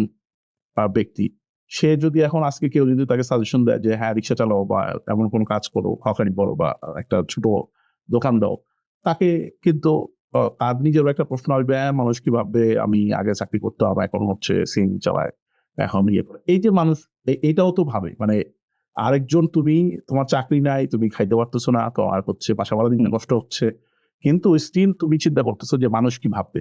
ব্যক্তি। সে যদি এখন আজকে কেউ যদি তাকে সাজেশন দেয় যে হ্যাঁ, রিক্সা চালাও বা এমন কোনো কাজ করো, হকারি করো বা একটা ছোট দোকান দাও। তাকে কিন্তু তার নিজেরও একটা প্রশ্ন আসবে, মানুষ কি ভাববে আমি আগে চাকরি করতাম, এখন হচ্ছে সিএনজি চালায়। এখন ইয়ে করে। এই যে মানুষ এটাও তো ভাবে। মানে আরেকজন তোমার চাকরি নাই, তুমি খাইতে পারতেছো না, তোমার হচ্ছে বাসা ভাড়া দিতে হুম, কষ্ট হচ্ছে। কিন্তু স্টিল তুমি চিন্তা করতেছো যে মানুষ কি ভাববে?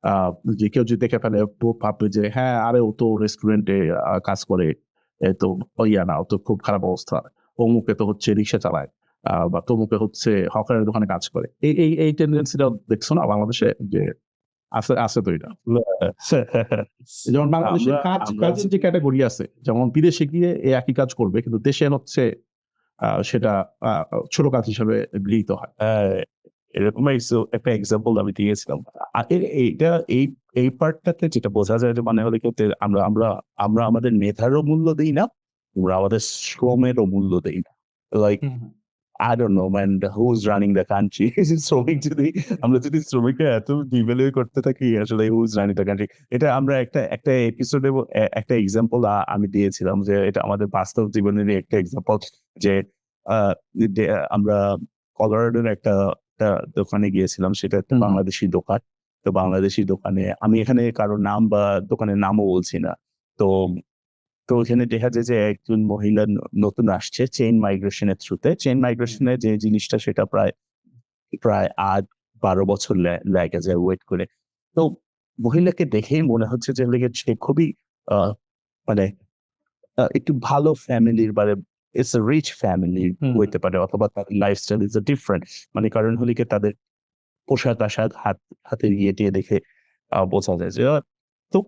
আ যে কেউ যদি দেখে ফেলে ভাববে যে হ্যাঁ, আরে ও তো রেস্টুরেন্টে কাজ করে। এ তো ও তো খুব খারাপ অবস্থা। অমুকে তো হচ্ছে রিক্সা চালায়। বা তমুকে হচ্ছে হকারের দোকানে কাজ করে। এই টেনডেন্সিটা দেখছো না বাংলাদেশে যে আছে তো এটা। যেমন বাংলাদেশে আমরা আমরা কাজের যে ক্যাটেগরি আছে, যেমন বিদেশে গিয়ে এই একই কাজ করবে। কিন্তু দেশে হচ্ছে সেটা আ ছোট কাজ হিসেবে গৃহীত হয়। হ্যাঁ, এরকম একটা এক্সাম্পল আমি দিয়েছিলাম। এইটা এই পার্টটাতে যেটা বোঝা যায় যে মানে হলো কি আমরা আমরা আমরা আমাদের মেধারও মূল্য দেই না, আমরা আমাদের শ্রমেরও মূল্য দেই না। Like hmm, hmm. I don't know man who is running the country শ্রমিক যদি আমরা যদি শ্রমিককে এত ডিভ্যালুয়ে করতে থাকি আসলে who is running the country এটা আমরা একটা এপিসোডে একটা এক্সাম্পল আমি দিয়েছিলাম যে এটা আমাদের বাস্তব জীবনেরই একটা এক্সাম্পল যে আ দে আমরা কলোরাডোর একটা দোকানে গিয়েছিলাম। সেটা একটা হুম, হুম। বাংলাদেশী দোকান। তো বাংলাদেশী দোকানে আমি এখানে কারো নাম বা দোকানের নামও বলছি না। তো তো ওখানে দেখা যায় যে একজন মহিলা নতুন আসছে চেইন মাইগ্রেশন এর থ্রুতে। চেইন মাইগ্রেশন এর যে জিনিসটা সেটা প্রায় ৮-১২ বছর লেগে যায় ওয়েট করে। তো মহিলাকে দেখেই মনে হচ্ছে যে হলো গিয়ে সে খুবই আ মানে একটু ভালো ফ্যামিলির মানে ইটস আ রিচ ফ্যামিলি হুম, হইতে পারে অথবা তাদের লাইফস্টাইল ইস ডিফারেন্ট। মানে কারণ হলো গিয়ে তাদের পোশাক-আশাক হাতের ইয়ে-টিয়ে দেখে বোঝা যায় যে তো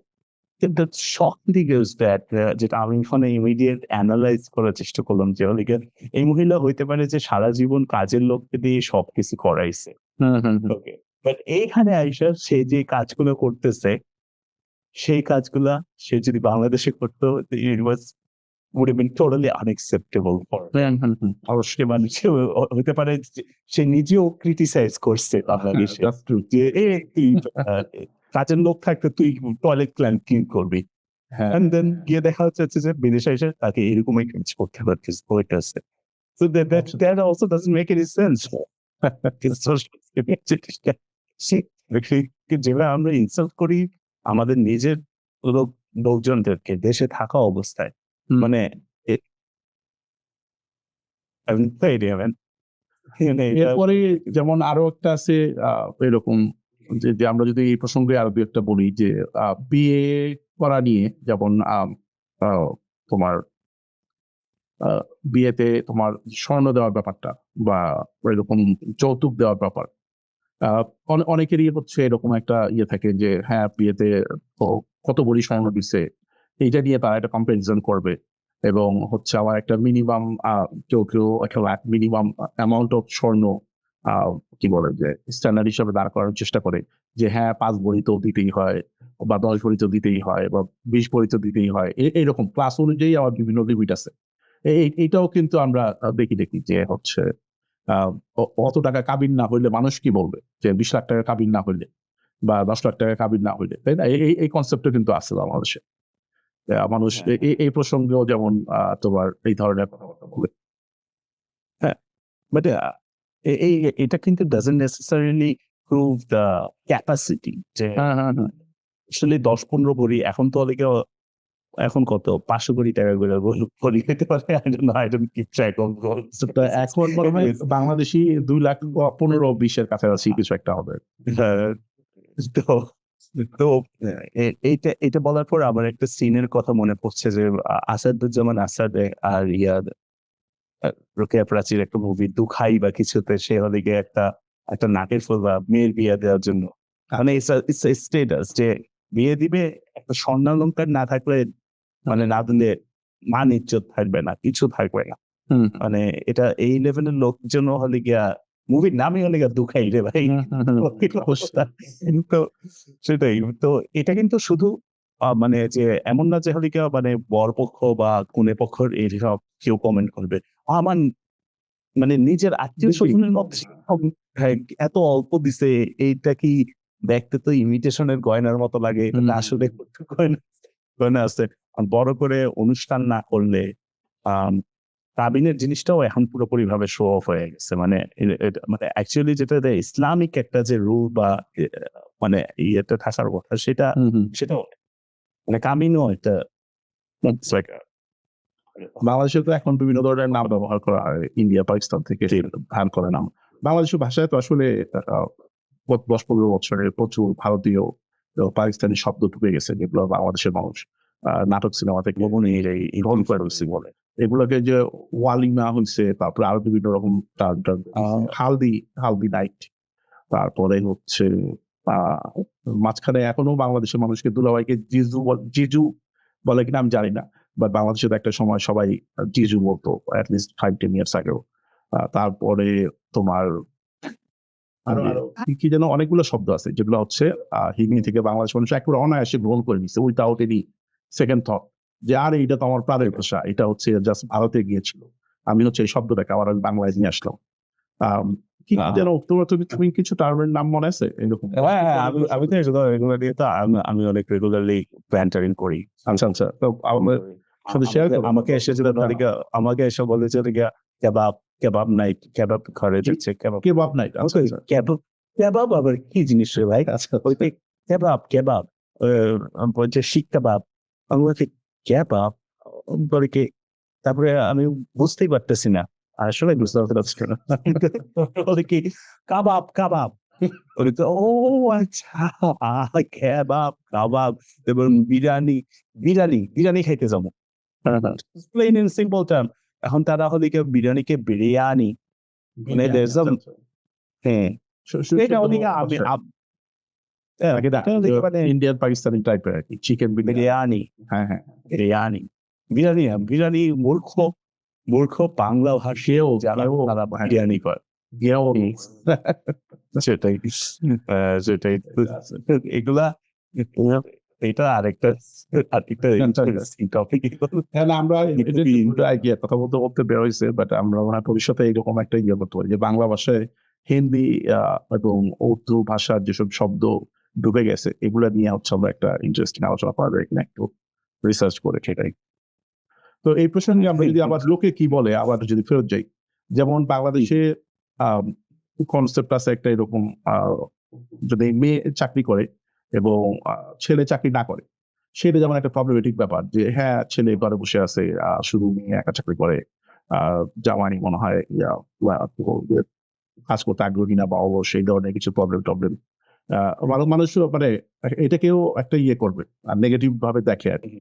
কিন্তু শক দিকে is that যেটা আমি ওখানে ইমিডিয়েট এনালাইজ করার চেষ্টা করলাম যে হলো গিয়ে এই মহিলা হইতে পারে যে সারা জীবন কাজের লোককে দিয়ে সবকিছু করাইছে। ওকে, বাট এইখানে আইসা সে যে কাজগুলো করতেছে সেই কাজগুলা সে যদি বাংলাদেশে করতো it was would have been totally unacceptable for অবশ্যই মানুষ হতে পারে যে সে নিজেও ক্রিটিসাইজ করছে বাংলাদেশে That's true. যে তুই কাজের লোক থাকতে তুই টয়লেট ক্লিন করবি, হ্যাঁ and then গিয়ে দেখা যাচ্ছে যে বিদেশে এসে তাকে এরকমই কাজ করতে হচ্ছে। So that also doesn't make any sense. যেভাবে আমরা ইনসাল্ট করি আমাদের নিজের লোকজনদেরকে দেশে থাকা অবস্থায়, হুম। মানে এরপরে যেমন আরো একটা আছে এরকম যে আমরা যদি এই প্রসঙ্গে আরো দু একটা বলি যে বিয়ে করা নিয়ে যেমন তোমার বিয়েতে তোমার স্বর্ণ দেওয়ার ব্যাপারটা বা এরকম যৌতুক দেওয়ার ব্যাপার অনেকেরই হচ্ছে এরকম একটা ইয়ে থাকে যে হ্যাঁ বিয়েতে কত বড়ি স্বর্ণ দিচ্ছে এইটা নিয়ে তারা একটা কম্পারিজন করবে এবং হচ্ছে আমার একটা মিনিমাম কেউ একটা মিনিমাম অ্যামাউন্ট অফ স্বর্ণ কি বলে যে স্ট্যান্ডার্ড হিসাবে দাঁড় করার চেষ্টা করে যে হ্যাঁ 5 ভরি তো দিতেই হয় বা 10 ভরি তো দিতেই হয় বা 20 ভরি তো দিতেই হয় এইরকম ক্লাস অনুযায়ী আমার বিভিন্ন লিমিট আছে। এইটাও কিন্তু আমরা দেখি যে হচ্ছে অত টাকা কাবিন না হইলে মানুষ কি বলবে যে 20 লাখ টাকা কাবিন না হইলে বা 10 লাখ টাকা কাবিন না হইলে, তাই না? এই কনসেপ্টটা কিন্তু আছে বাংলাদেশে। মানুষ এই প্রসঙ্গেও যেমন তোমার এই ধরনের কথাবার্তা বলে। বাট এটা কিন্তু doesn't necessarily prove the capacity যে আসলে 10-15 ভরি এখন তো এখন কত 500 কোটি টাকা করে ভরি হতে পারে। I don't keep track of goals. তো এখন মনে হয় বাংলাদেশি 2 লাখ 15-20 এর কাছাকাছি কিছু একটা হবে। তো তো এটা বলার পর আমার একটা সিনের কথা মনে পড়ছে যে আসাদুজ্জামান আসাদ আর রোকেয়া প্রাচীর একটা মুভি দুখাই বা কিছুতে সে হলে গিয়ে একটা নাটের ফুল বা মেয়ের বিয়ে দেওয়ার জন্য মানে স্টেটাস যে বিয়ে দিবে একটা স্বর্ণালঙ্কার না থাকলে মানে না দিলে মান ইজ্জত থাকবে না, কিছু থাকবে না। মানে এটা এই লেভেলের লোকজন হলে গিয়া মুভির নামই হলে গিয়া দুখাই রে ভাই। তো সেটাই তো এটা কিন্তু শুধু মানে যে এমন না যে হলে গিয়া মানে বরপক্ষ বা কনে পক্ষের এইসব কেউ কমেন্ট করবে। আমার মানে নিজের আত্মীয় স্বজনের মধ্যে এত অল্প দিছে, এইটা কি দেখতে তো ইমিটেশনের গয়নার মতো লাগে, এটা আসলে গয়না আছে। বড় করে অনুষ্ঠান না করলে কাবিনের জিনিসটাও এখন পুরোপুরি ভাবে শো অফ হয়ে গেছে। মানে মানে অ্যাকচুয়ালি যেটা ইসলামিক একটা যে রুল বা মানে ইয়েটা থাকার কথা সেটাও মানে কামিনও একটা বাংলাদেশে তো এখন বিভিন্ন ধরনের নাম ব্যবহার করা হয়, ইন্ডিয়া পাকিস্তান থেকে ধান করে নাম। বাংলাদেশের ভাষায় তো আসলে 10-15 বছরের প্রচুর ভারতীয় পাকিস্তানি শব্দ ঢুকে গেছে যেগুলো বাংলাদেশের মানুষ নাটক সিনেমা থেকে গ্রহণ করে রয়েছে বলে। এগুলোকে যে ওয়ালিমা হয়েছে, তারপরে আরো বিভিন্ন রকম হালদি নাইট, তারপরে হচ্ছে মাঝখানে এখনো বাংলাদেশের মানুষকে দুলাভাইকে জিজু বলে কিনা আমি জানি না, বাট বাংলাদেশের একটা সময় সবাই জিজু বলতো অ্যাটলিস্ট 5-10 ইয়ার্স আগেও। তারপরে তোমার কি যেন অনেকগুলো শব্দ আছে যেগুলো হচ্ছে হিন্দি থেকে বাংলাদেশ মানুষ একেবারে অনায়াসে গ্রহণ করে নিচ্ছে উইথাউট এনি সেকেন্ড থট যে আর এইটা তো আমার প্রাণের ভাষা, এটা হচ্ছে জাস্ট ভারতে গিয়েছিল, আমি হচ্ছে এই শব্দটাকে আবার আমি বাংলায় নিয়ে আসলাম। কি যেন তুমি কিছু টার্মের নাম মনে আছে এরকম? আমি তো এগুলো দিয়ে তো আমি অনেক রেগুলারলি ব্যান্টারিং করি। আচ্ছা তো আমাকে এসে বলে যে কেবাব নাইট, কেবাব ঘরে যাচ্ছে, কেবাব নাইট। কেবাব আবার কি জিনিস রে ভাই? কেবাব বলছে শিক কাবাব, আমি বলছি কেবাব বলে কি, তারপরে আমি বুঝতেই পারতেছি না, আসলে বুঝতে পারছি না বলে কি কাবাব ও আচ্ছা কাবাব এবং বিরিয়ানি খাইতে যাবো, প্লেন এন্ড সিম্পল টার্ম। এখন তারা হলে কি বিরিয়ানিকে বিরিয়ানি মানে হ্যাঁ ইন্ডিয়ান পাকিস্তানি টাইপের আর কি চিকেন বিরিয়ানি। হ্যাঁ বিরিয়ানি মূর্খ বাংলা ভাষীয় যারা তারা বিরিয়ানি করে সেটাই সেটাই এগুলা এটা আরেকটা টপিক হ্যাঁ, না, আমরা আইডিয়া কথা বলতে বলতে বের হয়েছে, বাট আমরা মনে হয় ভবিষ্যতে এইরকম একটা ইয়ে করতে পারি যে বাংলা ভাষায় হিন্দি এবং উর্দু ভাষার যেসব শব্দ ঢুকে গেছে এগুলা নিয়ে হচ্ছে আমরা একটা ইন্টারেস্টিং আলোচনা করা যায় কিনা একটু রিসার্চ করে সেটাই। তো এই প্রসঙ্গে আমরা যদি আবার লোকে কি বলে আবার যদি ফেরত যাই, যেমন বাংলাদেশে কনসেপ্ট আছে একটা এরকম, যদি মেয়ে চাকরি করে এবং ছেলে চাকরি না করে, সেটা যেমন একটা প্রবলেমেটিক ব্যাপার যে হ্যাঁ ছেলে ঘরে বসে আছে, শুধু মেয়ে একা চাকরি করে, জামাই মনে হয় কাজ করতে আগ্রহী না বা অলস, সেই ধরনের কিছু প্রবলেম মানুষ মানে এটাকেও একটা ইয়ে করবে আর নেগেটিভ ভাবে দেখে আর কি।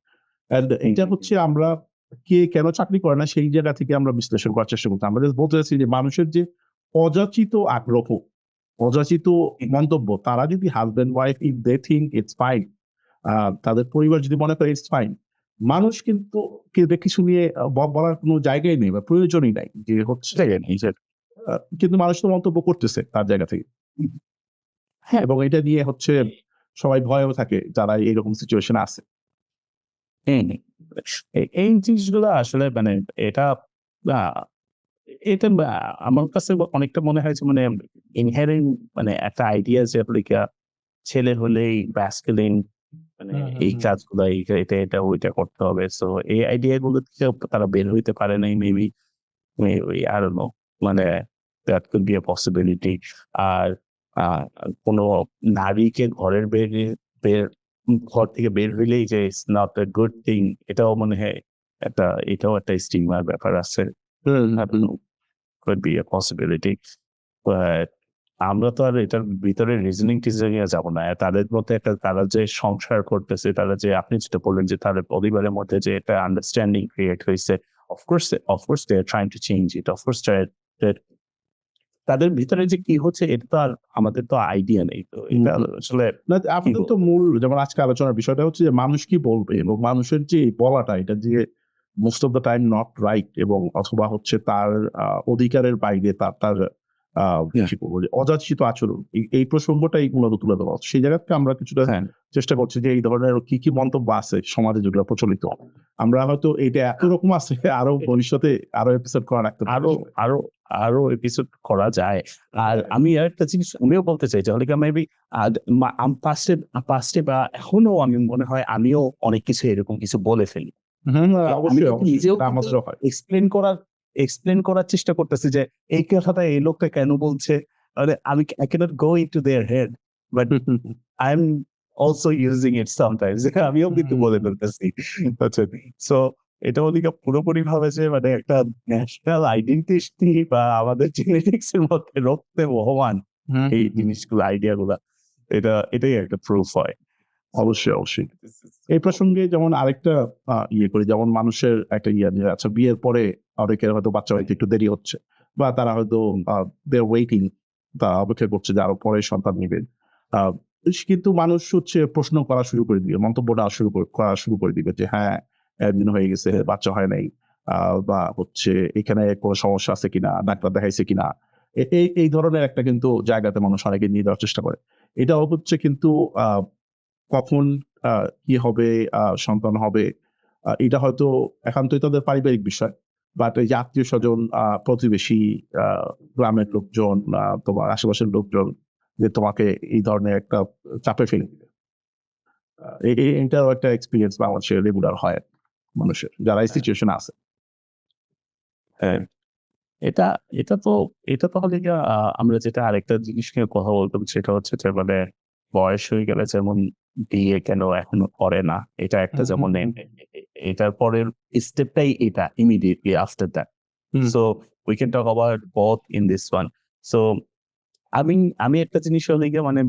And এটা হচ্ছে আমরা কে কেন চাকরি করে না সেই জায়গা থেকে আমরা বিশ্লেষণ করার চেষ্টা করছি। আমরা just বলতে চাচ্ছি যে মানুষের যে অযাচিত আগ্রহ, অযাচিত মন্তব্য, তারা যদি husband wife if they think it's fine, তাদের পরিবার যদি মনে করে ইটস ফাইন, মানুষ কিন্তু কিছু নিয়ে বলার কোনো জায়গায় নেই বা প্রয়োজনই নাই যে হচ্ছে, কিন্তু মানুষ তো মন্তব্য করতেছে তার জায়গা থেকে। হ্যাঁ, এবং এটা নিয়ে হচ্ছে সবাই ভয়েও থাকে যারা এইরকম সিচুয়েশন আছে। এই জিনিসগুলো আসলে মানে এটা এটা আমার কাছে অনেকটা মনে হয় যে মানে ইনহেরেন্ট মানে একটা আইডিয়া যে ছেলে হলেই ব্যাসকেলিন মানে এই কাজগুলো এটা ওইটা করতে হবে। সো এই আইডিয়া গুলো থেকে তারা বের হইতে পারে নাই মেবি, I don't know, মানে that could be a possibility. আর কোনো নারীকে ঘর থেকে বের হইলেই যে it's not a good thing, এটাও মনে হয় এটাও একটা স্টিগমার ব্যাপার আছে। I don't know, could be a possibility. But আমরা তো আর এটার ভিতরে রিজনিং এ যাব না। তাদের মধ্যে তারা যে সংসার করতেছে, তারা যে আপনি যেটা বললেন যে তাদের পরিবারের মধ্যে যে একটা আন্ডারস্ট্যান্ডিং ক্রিয়েট হইছে, of course they are trying to change it. Of course তাদের ভিতরে যে কি হচ্ছে এটা তো আর আমাদের তো আইডিয়া নেই। তো এটা আসলে না, আমাদের তো মূল যেমন আজকে আলোচনার বিষয়টা হচ্ছে যে মানুষ কি বলবে এবং মানুষের যে বলাটা এটা যে most of the time not right এবং অথবা হচ্ছে তার অধিকারের বাইরে তার কি বলবো যে অযাচিত আচরণ, এই প্রসঙ্গটাই মূলত তুলে ধরা হচ্ছে। সেই জায়গা থেকে আমরা কিছুটা চেষ্টা করছি যে এই ধরনের কি মন্তব্য আছে সমাজে যেগুলো প্রচলিত, আমরা হয়তো এটা একরকম আছে আরো ভবিষ্যতে আরো এপিসোড করা রাখতে আরো এপিসোড করা যায়। আর আমি আরেকটা জিনিস আমিও বলতে চাই যে মেবি পাস্টে বা এখনো আমি মনে হয় আমিও অনেক কিছু এরকম কিছু বলে ফেলি। নিজেও এক্সপ্লেন করার চেষ্টা করতেছি যে এই কথাটা এই লোকটা কেন বলছে, আমি I cannot go into their head, but I'm also using it sometimes. আমিও কিন্তু বলে ফেলতেছি। সো এটা পুরোপুরি ভাবে যে মানে একটা ন্যাশনাল আইডেন্টিটি বা আমাদের জেনেটিক্স এর মধ্যে রক্তে বহমান এই জিনিসগুলো, আইডিয়া গুলা, এটাই একটা প্রুফ হয়। অবশ্যই এই প্রসঙ্গে যেমন আরেকটা ইয়ে করি, যেমন মানুষের একটা ইয়ে যে আচ্ছা বিয়ের পরে অনেকের হয়তো বাচ্চা হইতে একটু দেরি হচ্ছে বা তারা হয়তো ওয়েটিং, তারা অপেক্ষা করছে যে আরো পরে সন্তান নেবেন, কিন্তু মানুষ হচ্ছে প্রশ্ন করা শুরু করে দিবে, মন্তব্যটা করা শুরু করে দিবে যে হ্যাঁ একদিন হয়ে গেছে বাচ্চা হয় নাই, বা হচ্ছে এখানে কোনো সমস্যা আছে কিনা, ডাক্তার দেখাইছে কিনা, এই ধরনের একটা কিন্তু জায়গাতে মানুষ অনেকে নিয়ে যাওয়ার চেষ্টা করে। এটাও হচ্ছে কিন্তু কখন কি হবে, সন্তান হবে, এটা হয়তো একান্তই তাদের পারিবারিক বিষয়, বাট এই যে আত্মীয় স্বজন, প্রতিবেশী, গ্রামের লোকজন, তোমার আশেপাশের লোকজন যে তোমাকে এই ধরনের একটা চাপে ফেলে দিবে, এটাও একটা এক্সপিরিয়েন্স বাংলাদেশে রেগুলার হয় মানুষের যারা এই সিচুয়েশন আছে। হ্যাঁ, এটা তো হলে আমরা যেটা আরেকটা জিনিস নিয়ে কথা বলতাম সেটা হচ্ছে যে মানে বয়স হয়ে গেলে যেমন বিয়ে কেন এখনো করে না, এটা একটা যেমন এটার পরের স্টেপটাই এটা immediately after that. So we can talk about both in this one. So আমি একটা জিনিস হলে মানে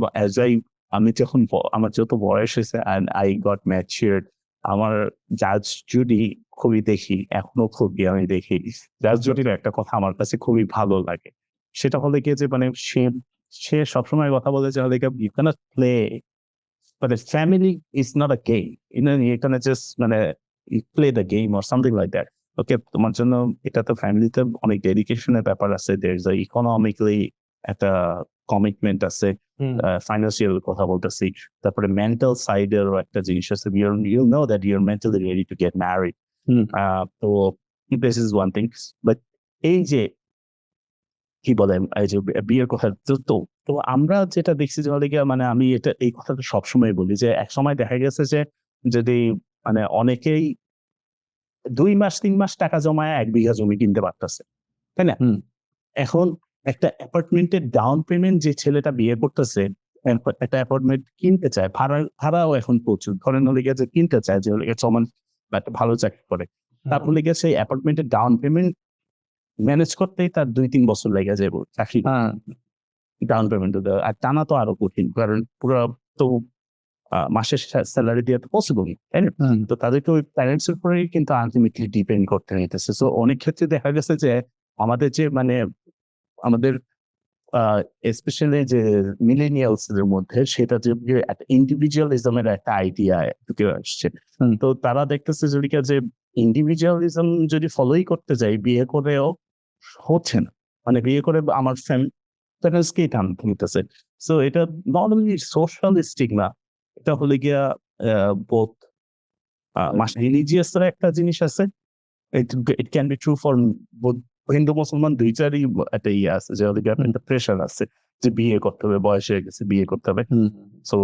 আমি যখন আমার যত বয়স হয়েছে and I got matured, আমার জাজ জুডি খুবই দেখি, এখনো খুবই আমি দেখি। জাজ জুডির একটা কথা আমার কাছে খুবই ভালো লাগে। সেটা হলে গিয়ে যে মানে সে সবসময় কথা বলে যে you cannot play, but the family is not a game. You know, you cannot just you play the game or something like that. ওকে তোমার জন্য এটা তো ফ্যামিলিতে অনেক ডেডিকেশনের ব্যাপার আছে, দের ইজ ইকোনমিক্যালি একটা কমিটমেন্ট আছে, ফাইন্যান্সিয়াল কথা বলতেছি, তারপরে মেন্টাল সাইডেরও একটা জিনিস আছে, you know that you're mentally ready to get married. তো this is one thing, but এই যে কি বলেন এই যে বিয়ের কথা, তো তো আমরা যেটা দেখছি যে মানে আমি এটা এই কথাটা সবসময় বলি যে এক সময় দেখা গেছে যে যদি মানে অনেকেই 2 মাস 3 মাস টাকা জমায় 1 বিঘা জমি কিনতে পারতেছে, তাই না? হুম। এখন একটা অ্যাপার্টমেন্টের ডাউন পেমেন্ট যে ছেলেটা বিয়ে করতেছে, একটা অ্যাপার্টমেন্ট কিনতে চায়, ভাড়াও এখন প্রচুর, ধরেন হলে গিয়ে যে কিনতে চায় যে হলে গিয়ে সমান একটা ভালো চাকরি করে, তারপর হলে গিয়ে সেই অ্যাপার্টমেন্টের ডাউন পেমেন্ট ম্যানেজ করতেই তার 2-3 বছর লেগে যাবে চাকরি হ্যাঁ, ডাউন পেমেন্ট দেওয়া, আর টানা তো আরো কঠিন, কারণ পুরো তো মাসের স্যালারি দিয়ে তো পসিবল না, তাই না? হুম, তো তাদেরকে ওই প্যারেন্টস এর উপরেই কিন্তু আলটিমেটলি ডিপেন্ড করতে হইতেছে। সো অনেক ক্ষেত্রে দেখা গেছে যে আমাদের যে মানে আমাদের স্পেশালি যে মিলেনিয়ালস এর মধ্যে সেটা যে একটা ইন্ডিভিজুয়ালিজমের একটা আইডিয়া ঢুকে আসছে। হুম। তো তারা দেখতেছে যদি যে ইন্ডিভিজুয়ালিজম যদি ফলোই করতে যাই, বিয়ে করেও হচ্ছে না। মানে বিয়ে করে আমার প্যারেন্টসকেই টানতে হইতেছে। সো এটা নট অনলি সোশ্যালিস্টিক না, এটা হলে গিয়া বোথ রিলিজিয়াস এর একটা জিনিস আছে। It it can be true for both Hindu মুসলমান ২ টারই একটা ইয়ে আছে যে ওদের একটা প্রেশার আছে যে বিয়ে করতে হবে, বয়স হয়ে গেছে, বিয়ে করতে হবে। হুম। সো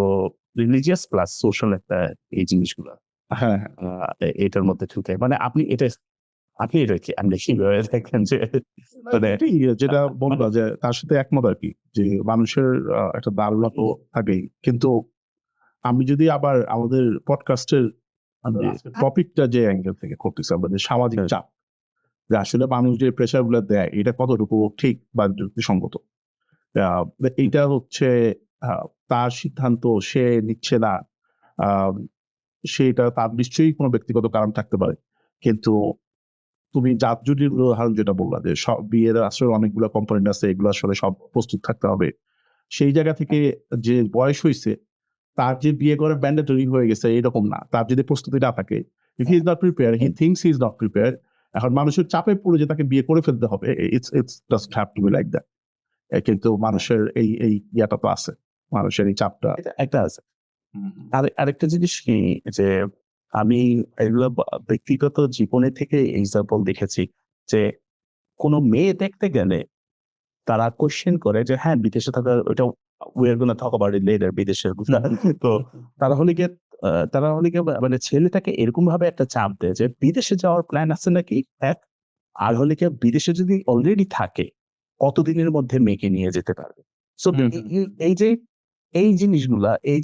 রিলিজিয়াস প্লাস সোশ্যাল একটা এই জিনিসগুলা হ্যাঁ, হ্যাঁ। এটার মধ্যে ঢুকে। মানে আপনি এটা কি আপনি কিভাবে দেখেন যে মানে এটাই যেটা বলবা যে তার সাথে একমত আরকি। যে মানুষের একটা ধারণা তো থাকেই। কিন্তু আমি যদি আবার আমাদের পডকাস্টের যে টপিকটা যে অ্যাঙ্গেল থেকে করতেছি আমরা, যে সামাজিক চাপ, যে আসলে মানুষ যে প্রেশার গুলো দেয় এটা কতটুকু ঠিক বা যুক্তিসঙ্গত। এইটা হচ্ছে তার সিদ্ধান্ত, সে নিচ্ছে না। আ সেটা তার নিশ্চয়ই কোনো ব্যক্তিগত কারণ থাকতে পারে। কিন্তু তুমি জাত জুটির উদাহরণ যেটা বললা যে বিয়ের আসলে অনেকগুলা কম্পোনেন্ট আছে, এগুলো আসলে সব প্রস্তুত থাকতে হবে। সেই জায়গা থেকে যে বয়স হইছে, তার যে বিয়ে করা ম্যান্ডেটরি হয়ে গেছে এরকম না। তার যদি প্রস্তুতি না থাকে, if he is not prepared, he thinks he is not prepared, এখন মানুষের চাপে পড়ে যে তাকে বিয়ে করে ফেলতে হবে, it's doesn't have to be like that. কিন্তু মানুষের এই ইয়াটা তো আছে। মানুষের এই চাপটা। এটা একটা আছে। আরেকটা জিনিস কি যে আমি এগুলো ব্যক্তিগত জীবনে থেকে এক্সাম্পল দেখেছি যে কোনো মেয়ে দেখতে গেলে তারা কোয়েশ্চেন করে যে হ্যাঁ বিদেশে থাকার ওইটা we are gonna talk about it later বিদেশের কথা। তো তারা হলে গিয়ে মানে ছেলেটাকে এরকম ভাবে একটা চাপ দেয় যে বিদেশে যাওয়ার প্ল্যান আছে নাকি, এক আর হলে গিয়ে বিদেশে যদি অলরেডি থাকে কতদিনের মধ্যে মেয়েকে নিয়ে যেতে পারবে। সো এই যে এই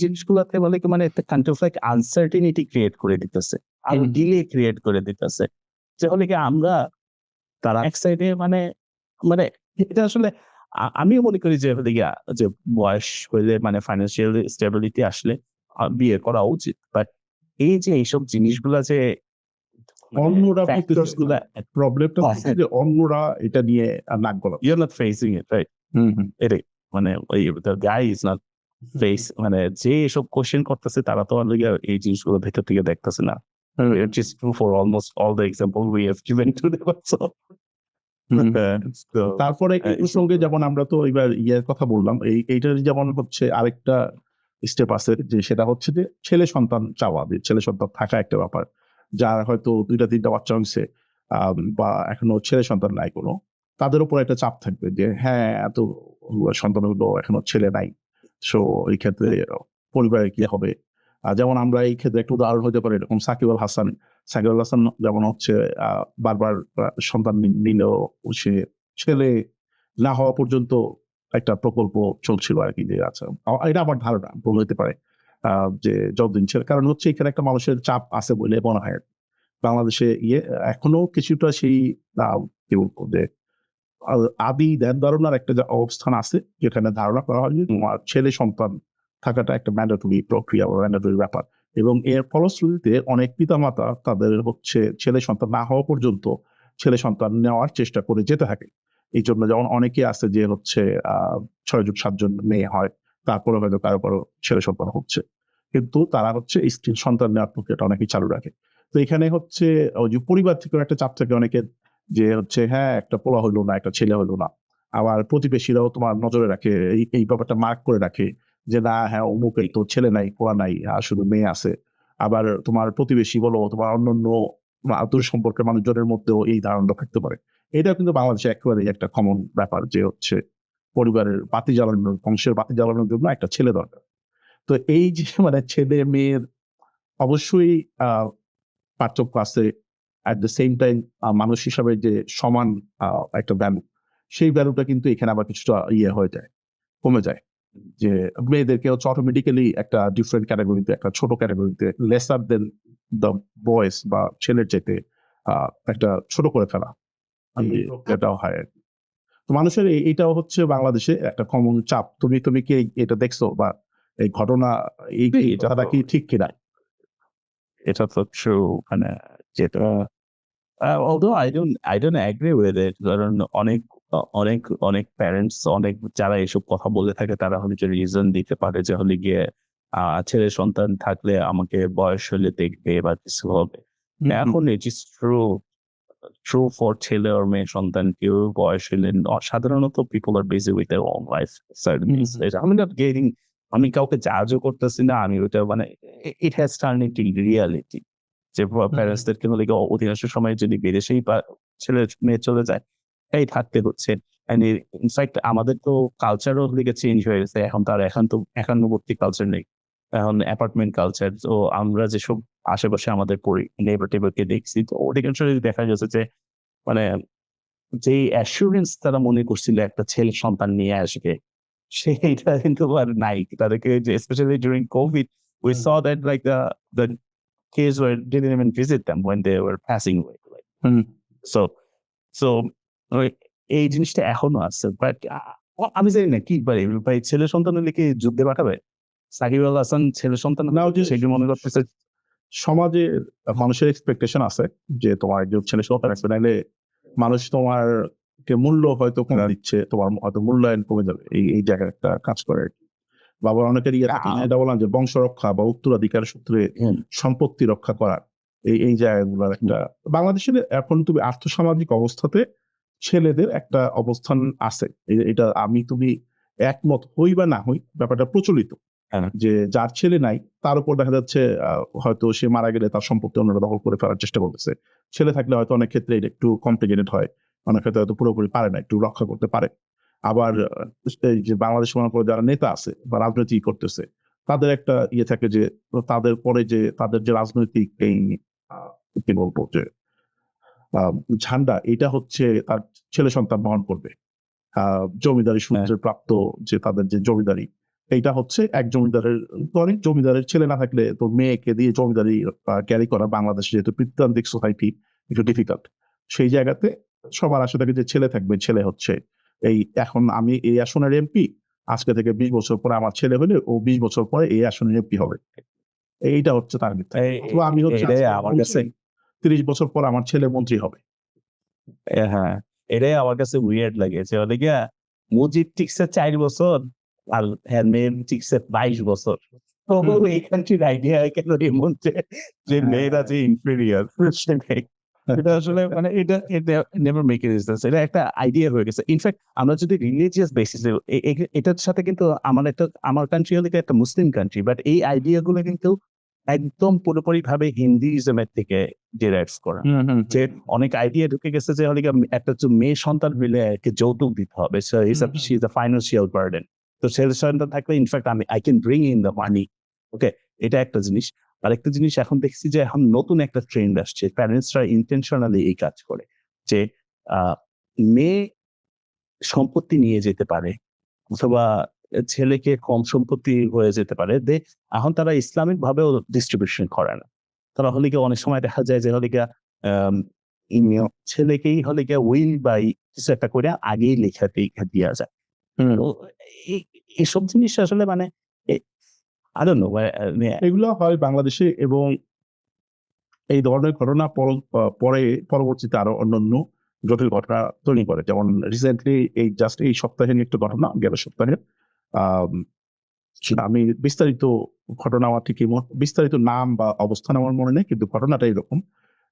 জিনিসগুলাতে বলে কি মানে একটা kind of like uncertainty create করে দিতেছে আর ডিলে ক্রিয়েট করে দিতেছে, যে হলে কি আমরা তারা এক সাইডে মানে মানে এটা আসলে আমিও মনে করি যে হলে গিয়া যে বয়স হইলে মানে ফাইন্যান্সিয়াল স্টেবিলিটি আসলে বিয়ে করা উচিত, বাট এই যে এইসব জিনিসগুলা যে অন্যরা ফ্যাক্টরস গুলা প্রবলেমটা হচ্ছে যে অন্যরা এটা নিয়ে নাক গলাচ্ছে। you're not facing it, right? এটাই মানে ওই the guy is not মানে যে এসব কোয়েশ্চেন করতেছে তারা তো অলরেডি এই জিনিসগুলো ভেতর থেকে দেখতেছে না। Which is true for almost all the example we have given today also. So, তারপরে এই প্রসঙ্গে যেমন আমরা তো এবার ইয়ের কথা বললাম, এইটার যেমন হচ্ছে আরেকটা স্টেপ আছে যে সেটা হচ্ছে যে ছেলে সন্তান চাওয়া, যে ছেলে সন্তান থাকা একটা ব্যাপার। যার হয়তো 2টা 3টা বাচ্চা হইছে, বা এখনো ছেলে সন্তান নাই কোনো, তাদের উপর একটা চাপ থাকবে যে হ্যাঁ, এত সন্তান হলো এখনো ছেলে নাই। সো এই ক্ষেত্রে পরিবারের কি হবে? যেমন আমরা এই ক্ষেত্রে একটা উদাহরণ হতে পারে এরকম সাকিব আল হাসান। সাকিব আল হাসান যেমন হচ্ছে বারবার সন্তান নিলেও সে ছেলে না হওয়া পর্যন্ত একটা প্রকল্প চলছিল আরকি, যে আচ্ছা এটা আমার ধারণা, ভুল হইতে পারে। যে যতদিন ছেলে, কারণ হচ্ছে এখানে একটা মানুষের চাপ আছে বলে মনে হয়। বাংলাদেশে এখনো কিছুটা সেই আ কি বলবো যে আ আদি ধ্যান ধারণার একটা যে অবস্থান আছে, যেখানে ধারণা করা হয় যে তোমার ছেলে সন্তান থাকাটা একটা ম্যান্ডেটরি প্রক্রিয়া বা ম্যান্ডেটরি ব্যাপার। এবং এর ফলশ্রুতিতে অনেক পিতামাতা তাদের হচ্ছে ছেলে সন্তান না হওয়া পর্যন্ত ছেলে সন্তান নেওয়ার চেষ্টা করে যেতে থাকে। এইজন্য যেমন অনেকে আছে যে হচ্ছে ৬ জন ৭ জন মেয়ে হয়। তারপরে হয়তো কারো ছেলে সন্তান হচ্ছে। কিন্তু তারা হচ্ছে স্ত্রীর সন্তান নেওয়ার প্রক্রিয়াটা অনেকেই চালু রাখে। তো এখানে হচ্ছে ওই যে পরিবার থেকে একটা চাপ থাকে অনেকের, যে হচ্ছে হ্যাঁ একটা পোলা হইলো না, একটা ছেলে হইলো না। আবার প্রতিবেশীরাও তোমার নজরে রাখে, এই ব্যাপারটা মার্ক করে রাখে যে না হ্যাঁ অমুকের তো ছেলে নাই, পোলা নাই, আর শুধু মেয়ে আছে। আবার তোমার প্রতিবেশী বলো, তোমার অন্যান্য আত্মীয় সম্পর্কের মানুষজনের মধ্যেও এই ধারণাটা থাকতে পারে। এটাও কিন্তু বাংলাদেশে একেবারে একটা কমন ব্যাপার, যে হচ্ছে পরিবারের বাতি জ্বালানোর, বংশের বাতি জ্বালানোর জন্য একটা ছেলে দরকার। তো এই যে মানে ছেলে মেয়ের অবশ্যই পার্থক্য আছে। অ্যাট দ্য সেম টাইম মানুষ হিসাবে যে সমান একটা ভ্যালু, সেই ভ্যালুটা কিন্তু এখানে আবার কিছুটা হয়ে যায়, কমে যায়। যে মেয়েদেরকে হচ্ছে অটোমেটিক্যালি একটা ডিফারেন্ট ক্যাটাগরিতে, একটা ছোট ক্যাটাগরিতে, লেসার দেন দ্য বয়েজ বা ছেলের চাইতে একটা ছোট করে ফেলা, এটাও হয় আর কি। তো মানুষের এইটাও হচ্ছে বাংলাদেশে একটা কমন চাপ। তুমি কি এটা দেখছো, বা এই ঘটনা, এই কথাটা কি ঠিক কিনা? এটা তো ট্রু, মানে যেটা although I don't agree with it, কারণ অনেক প্যারেন্টস, অনেক যারা এসব কথা বলে থাকে তারা হলে যে রিজন দিতে পারে যে হলে গিয়ে ছেলে সন্তান থাকলে আমাকে বয়স হলে দেখবে বা কিছু হবে। এখন ইট ইজ ট্রু ফর ছেলে or মেয়ে সন্তান কেউ বয়স হলে সাধারণত people are busy with their own life. আমি নট গেটিং, আমি কাউকে জাজও করতেছি না, আমি ওইটা মানে it has turn into reality যে প্যারেন্টসদেরকে হলে গিয়ে অধিকাংশ সময় যদি বিদেশেই বা ছেলে মেয়ে চলে যায়, এই থাকতে হচ্ছে। অ্যান্ড ইনফ্যাক্ট আমাদের তো কালচারও হলে গিয়ে চেঞ্জ হয়ে গেছে। এখন তো একান্নবর্তী কালচার নেই। এখন অ্যাপার্টমেন্ট কালচার। তো আমরা যেসব আশেপাশে আমাদের নেইবার টেইবারকে দেখছি, তো অধিকাংশ দেখা গেছে যে মানে যেই অ্যাসুরেন্স তারা মনে করছিল একটা ছেলে সন্তান নিয়ে আসবে, সেইটা কিন্তু আর নাই। তাদেরকে যে specially during Covid, we saw that like the kids didn't even visit them when they were passing away. Like, so so ওই এই জিনিসটা এখনো আছে। বাট আমি জানি না কি ভাই ছেলে সন্তান হলে কি যুদ্ধে পাঠাবে? সাকিব আল হাসান ছেলে সন্তান না, ওই যে সে কি মনে করতেছে সমাজে মানুষের এক্সপেকটেশন আছে যে তোমার একজন ছেলে সন্তান আসবে, নাইলে মানুষ তোমার কে মূল্য হয়তো কমে দিচ্ছে, তোমার হয়তো মূল্যায়ন কমে যাবে, এই জায়গায় একটা কাজ করে আর কি। বাবা অনেকের থাকে না, এটা বললাম যে বংশ রক্ষা বা উত্তরাধিকার সূত্রে সম্পত্তি রক্ষা করার এই জায়গাগুলোর একটা বাংলাদেশের এখন তুমি আর্থসামাজিক অবস্থাতে ছেলেদের একটা অবস্থান আছে। এটা আমি তুমি একমত হই বা না হই, ব্যাপারটা প্রচলিত যে যার ছেলে নাই তার উপর দেখা যাচ্ছে হয়তো সে মারা গেলে তার সম্পত্তি অন্যরা দখল করে ফেলার চেষ্টা করতেছে। ছেলে থাকলে হয়তো অনেক ক্ষেত্রে এটা একটু কমপ্লিকেটেড হয়, অনেক ক্ষেত্রে হয়তো পুরোপুরি পারে না, একটু রক্ষা করতে পারে। আবার এই যে বাংলাদেশ মনে করে যারা নেতা আছে বা রাজনীতি করতেছে, তাদের একটা থাকে যে তাদের পরে যে তাদের যে রাজনৈতিক এই কি বলবো যে ঝান্ডা, এটা হচ্ছে তার ছেলে সন্তান বহন করবে। জমিদারি সূত্রে প্রাপ্ত যে তাদের যে জমিদারি, এইটা হচ্ছে এক জমিদারের, অনেক জমিদারের ছেলে না থাকলে তো মেয়েকে দিয়ে জমিদারি ক্যারি করা বাংলাদেশে যেহেতু পিতৃতান্ত্রিক সোসাইটি, একটু ডিফিকাল্ট। সেই জায়গাতে সবার আশা থাকে যে ছেলে থাকবে, ছেলে হচ্ছে এই এখন আমি এই আসনের এমপি, আজকে থেকে 20 বছর পরে আমার ছেলে হলে ও 20 বছর পরে এই আসনের এমপি হবে। এইটা হচ্ছে তার মিথ্যা। আমি হচ্ছে আমার কাছে 30 বছর পর আমার ছেলে মন্ত্রী হবে। হ্যাঁ, এটাই আমার কাছে উইয়ার্ড লাগে যে হলে গিয়া মুজিব টিকছে 4 বছর আর হ্যাঁ মেয়ে টিকছে 22 বছর। তো এই কান্ট্রির আইডিয়া কেন এমন যে মেয়েরা যে ইনফেরিয়র, এটা আসলে মানে এটা নেভার মেক ইট সেন্স। এটা একটা আইডিয়া হয়ে গেছে। ইনফ্যাক্ট আমরা যদি রিলিজিয়াস বেসিসে এটার সাথে কিন্তু আমার কান্ট্রি হলে একটা মুসলিম কান্ট্রি, বাট এই আইডিয়া গুলো কিন্তু একদম পুরোপুরিভাবে হিন্দুইজমের থেকে ডিরাইভ করা। যে অনেক আইডিয়া ঢুকে গেছে যে হলে একটা মেয়ে সন্তান হইলে একে যৌতুক দিতে হবে। So she is a financial burden. তো ছেলে সন্তান থাকলে in fact I can bring in the money. Okay, এটা একটা জিনিস। আরেকটা জিনিস এখন দেখছি যে এখন নতুন একটা ট্রেন্ড আসছে, প্যারেন্টসরা ইন্টেনশনালি এই কাজ করে যে মেয়ে সম্পত্তি নিয়ে যেতে পারে অথবা ছেলেকে কম সম্পত্তি হয়ে যেতে পারে। এখন তারা ইসলামিক ভাবেও ডিস্ট্রিবিউশন করে না। তারা হলে গিয়ে অনেক সময় দেখা যায় যে হলে গিয়া ছেলেকেই হলে গিয়া উইল বাই কিছু একটা করে আগেই লেখা দেওয়া যায়। তো এইসব জিনিস আসলে মানে I don't know, এগুলো হয় বাংলাদেশে, এবং এই ধরনের ঘটনা পরে পরবর্তীতে আরো অন্যান্য জটিল ঘটনা তৈরি করে। যেমন রিসেন্টলি এই জাস্ট এই সপ্তাহে একটা ঘটনা, গেল সপ্তাহে আমি বিস্তারিত ঘটনা আমার ঠিক বিস্তারিত নাম বা অবস্থান আমার মনে নেই, কিন্তু ঘটনাটা এরকম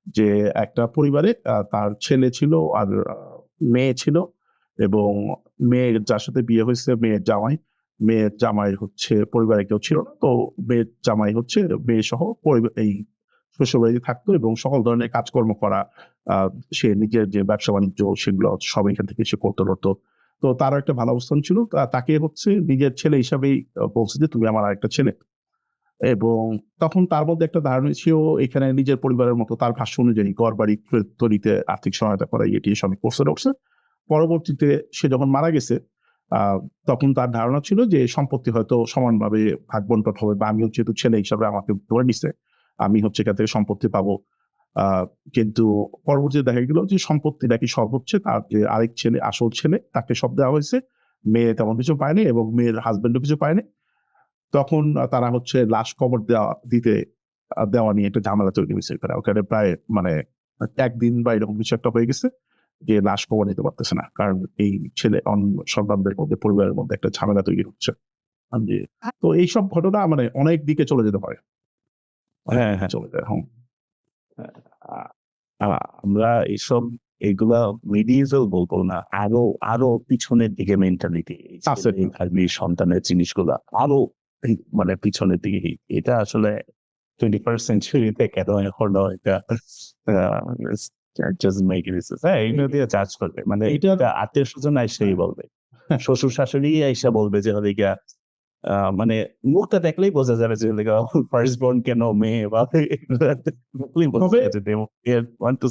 যে একটা পরিবারে তার ছেলে ছিল আর মেয়ে ছিল, এবং মেয়ের যার সাথে বিয়ে হয়েছে মেয়ের জামাই হচ্ছে পরিবারে কেউ ছিল না, তো মেয়ের জামাই হচ্ছে মেয়ে সহ এই শ্বশুরবাড়িতে থাকতো এবং সকল ধরনের কাজকর্ম করা, আহ, সে নিজের যে ব্যবসা বাণিজ্য সেগুলো সব এখান থেকে সে করতে পারতো। তো তার একটা ভালো অবস্থান ছিল, তাকে হচ্ছে নিজের ছেলে হিসাবেই বলছে যে তুমি আমার আরেকটা ছেলে। এবং তখন তার মধ্যে একটা ধারণা সেও এখানে নিজের পরিবারের মতো তার ভাষ্য অনুযায়ী ঘর বাড়ি তৈরিতে আর্থিক সহায়তা করা এটি সব করছে। পরবর্তীতে সে যখন মারা গেছে, আহ তখন তার ধারণা ছিল যে সম্পত্তি হয়তো সমানভাবে ভাগ বন্টন হবে, বা আমি যেহেতু ছেলে হিসাবে আমাকে ধরে নিছে, আমি হচ্ছে এখান থেকে সম্পত্তি পাবো। কিন্তু পরবর্তীতে দেখা গেল যে সম্পত্তি নাকি সব হচ্ছে তার যে আরেক ছেলে, আসল ছেলে, তাকে সব দেওয়া হয়েছে। মেয়ে তেমন কিছু পায়নি এবং মেয়ের হাজবেন্ডও কিছু পায়নি। তখন তারা হচ্ছে লাশ কবর দেওয়া নিয়ে একটা ঝামেলা তৈরি হয়েছে এখানে। ওখানে প্রায় মানে একদিন বা এরকম কিছু একটা হয়ে গেছে যে লাশ কবর নিতে পারতেছে না, কারণ এই ছেলে সন্তানদের মধ্যে, পরিবারের মধ্যে একটা ঝামেলা তৈরি হচ্ছে। জি। তো এইসব ঘটনা মানে অনেক দিকে চলে যেতে পারে। হ্যাঁ, হ্যাঁ। চলে যায়। হ্যাঁ। আ- আমরা এগুলা মিডিয়েভাল বলবো না, আরো পিছনের দিকে মেন্টালিটি আছে। সন্তানের জিনিসগুলা আরো মানে পিছনের দিকে। এটা আসলে 21st সেঞ্চুরিতে কেন এখন এটা জাস্ট মেক ইট হ্যাঁ, এগুলো দিয়ে জাজ করবে, মানে এটা- এটা আত্মীয় স্বজন আইসাই বলবে, শ্বশুর শাশুড়ি আইসা বলবে যে হলে গিয়া মানে মুখটা দেখলেই বোঝা যাবে যে ফার্স্ট বর্ন কেন মেয়ে বা তবে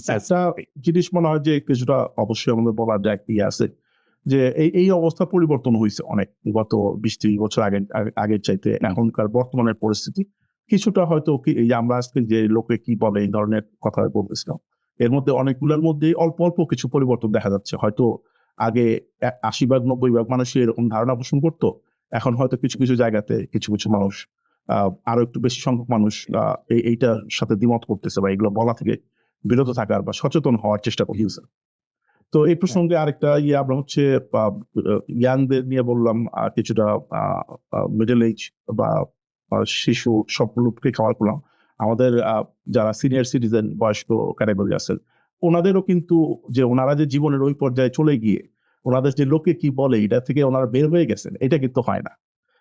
একটা জিনিস মনে হয় যে কিছুটা অবশ্যই আমাদের বলার যে একটা আছে যে এই অবস্থা পরিবর্তন হয়েছে অনেক গত 20-30 বছর আগের চাইতে। এখনকার বর্তমানের পরিস্থিতি কিছুটা হয়তো এই যে আমরা আজকে যে লোকে কি বলে এই ধরনের কথা বলতেছিলাম, এর মধ্যে অনেকগুলোর মধ্যে অল্প অল্প কিছু পরিবর্তন দেখা যাচ্ছে। হয়তো আগে 80-90 ভাগ মানুষই এরকম ধারণা পোষণ করতো, এখন হয়তো কিছু কিছু জায়গাতে কিছু কিছু মানুষ, আরো একটু বেশি সংখ্যক মানুষ এইটার সাথে দ্বিমত করতেছে বা এগুলো বলা থেকে বিরত থাকার বা সচেতন হওয়ার চেষ্টা করতেছে। তো এই প্রসঙ্গে আরেকটা আমরা হচ্ছে ইয়াংদের নিয়ে বললাম, কিছুটা মিডল এজ বা শিশু সবগুলোকে খাবার করলাম। আমাদের যারা সিনিয়র সিটিজেন, বয়স্ক ক্যাটাগরি আছেন, ওনাদেরও কিন্তু যে ওনারা যে জীবনের ওই পর্যায়ে চলে গিয়ে ওনাদের যে লোকে কি বলে এটা থেকে ওনারা বের হয়ে গেছেন, এটা কিন্তু হয় না।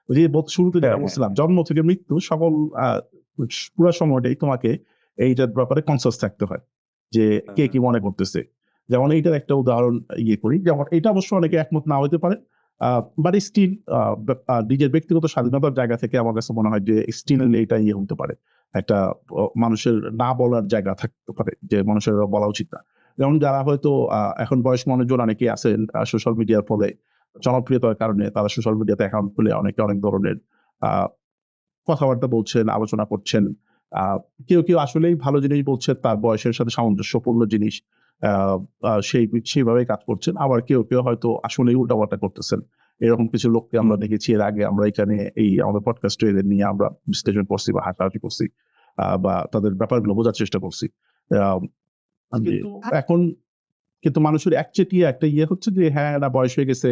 ওই যে শুরুতে যেটা বলছিলাম, জন্ম থেকে মৃত্যু সকল পুরো সময়টাই তোমাকে এইটার ব্যাপারে কনসাস থাকতে হয় যে কে কি মনে করতেছে। যেমন এইটার একটা উদাহরণ করি, যেমন এটা অবশ্য অনেকে একমত না হতে পারে, বাট স্টিল নিজের ব্যক্তিগত স্বাধীনতার জায়গা থেকে আমার কাছে মনে হয় যে স্টিল এটা হতে পারে একটা মানুষের না বলার জায়গা থাকতে পারে, যে মানুষের বলা উচিত না। যেমন যারা হয়তো এখন বয়স্ক মানুষজন অনেকে আছেন সোশ্যাল মিডিয়ার ফলে জনপ্রিয়তার কারণে তারা সোশ্যাল মিডিয়াতে অ্যাকাউন্ট খুলে অনেকে অনেক ধরনের আহ কথাবার্তা বলছেন, আলোচনা করছেন। আহ কেউ কেউ আসলেই ভালো জিনিস বলছে, তার বয়সের সাথে সামঞ্জস্যপূর্ণ জিনিস সেইভাবেই কাজ করছেন। আবার কেউ কেউ হয়তো আসলেই উল্টাপাল্টা করতেছেন। এরকম কিছু লোককে আমরা দেখেছি এর আগে। আমরা এখানে আমাদের পডকাস্টে এদের নিয়ে আমরা বিশ্লেষণ করছি বা হাঁটাহাঁটি করছি, বা তাদের ব্যাপারগুলো বোঝার চেষ্টা করছি। আহ, এখন কিন্তু মানুষের একচেটিয়া একটা হচ্ছে যে হ্যাঁ, না বয়স হয়ে গেছে,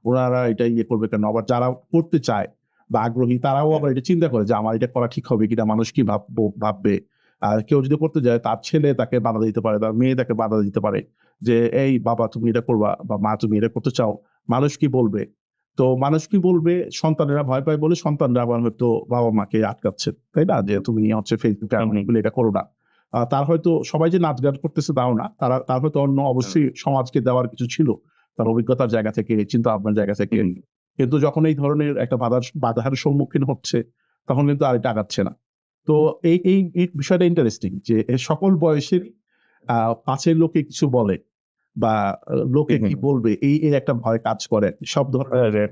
ওনারা এটা করবে কেন। আবার যারা করতে চায় বা আগ্রহী তারাও আবার এটা চিন্তা করে যে আমার এটা করা ঠিক হবে কিনা, মানুষ কি ভাববে। আর কেউ যদি করতে যায় তার ছেলে তাকে বাধা দিতে পারে, তার মেয়ে তাকে বাধা দিতে পারে যে এই বাবা তুমি এটা করবা, বা মা তুমি এটা করতে চাও, মানুষ কি বলবে। তো মানুষ কি বলবে সন্তানেরা ভয় পায় বলে সন্তানরা আবার হয়তো বাবা মাকে আটকাচ্ছে, তাই না, যে তুমি হচ্ছে ফেসবুকে এটা করো না। তার হয়তো সবাই যে নাচ গান করতেছে তাও না, তার হয়তো অন্য অবশ্যই সমাজকে দেওয়ার কিছু ছিল তার অভিজ্ঞতার জায়গা থেকে, চিন্তা ভাবনার জায়গা থেকে। কিন্তু যখন এই ধরনের একটা বাধার সম্মুখীন হচ্ছে তখন কিন্তু আর এটা আগাচ্ছে না। তো এই বিষয়টা ইন্টারেস্টিং যে সকল বয়সের পাশের লোকে কিছু বলে বা লোকে কি বলবে এর একটা ভয় কাজ করে সব ধরনের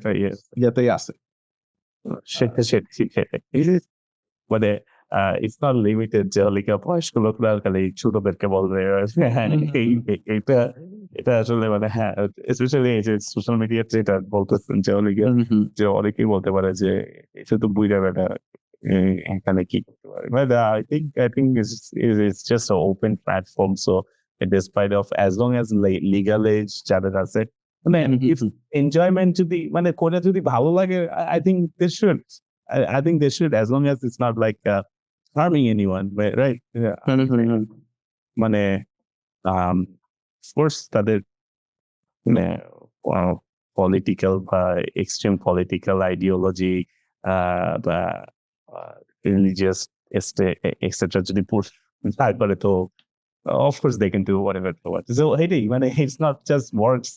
ইয়েতেই আছে। মানে ইটস নট লিমিটেড যে বয়স্ক লোকরা খালি ছোটদেরকে বলবে। এটা এটা আসলে মানে হ্যাঁ, স্পেশালি এই যে সোশ্যাল মিডিয়া যেটা বলতেছেন যে অনেকেই বলতে পারে যে এটা তো বুইড়া বেটা এখানে কি করতে পারে। But I think it's just an open platform, so despite of as long as legal age যাদের আছে, মানে if enjoyment যদি মানে করে যদি ভালো লাগে, I think they should. I think they should, as long as it's not like harming anyone, right? Yeah. মানে of course তাদের মানে পলিটিক্যাল বা এক্সট্রিম পলিটিক্যাল আইডিওলজি বা রিলিজিয়াস এক্সেট্রা যদি পুশ না করে তো of course they can do whatever they want. So এটাই মানে it's not just works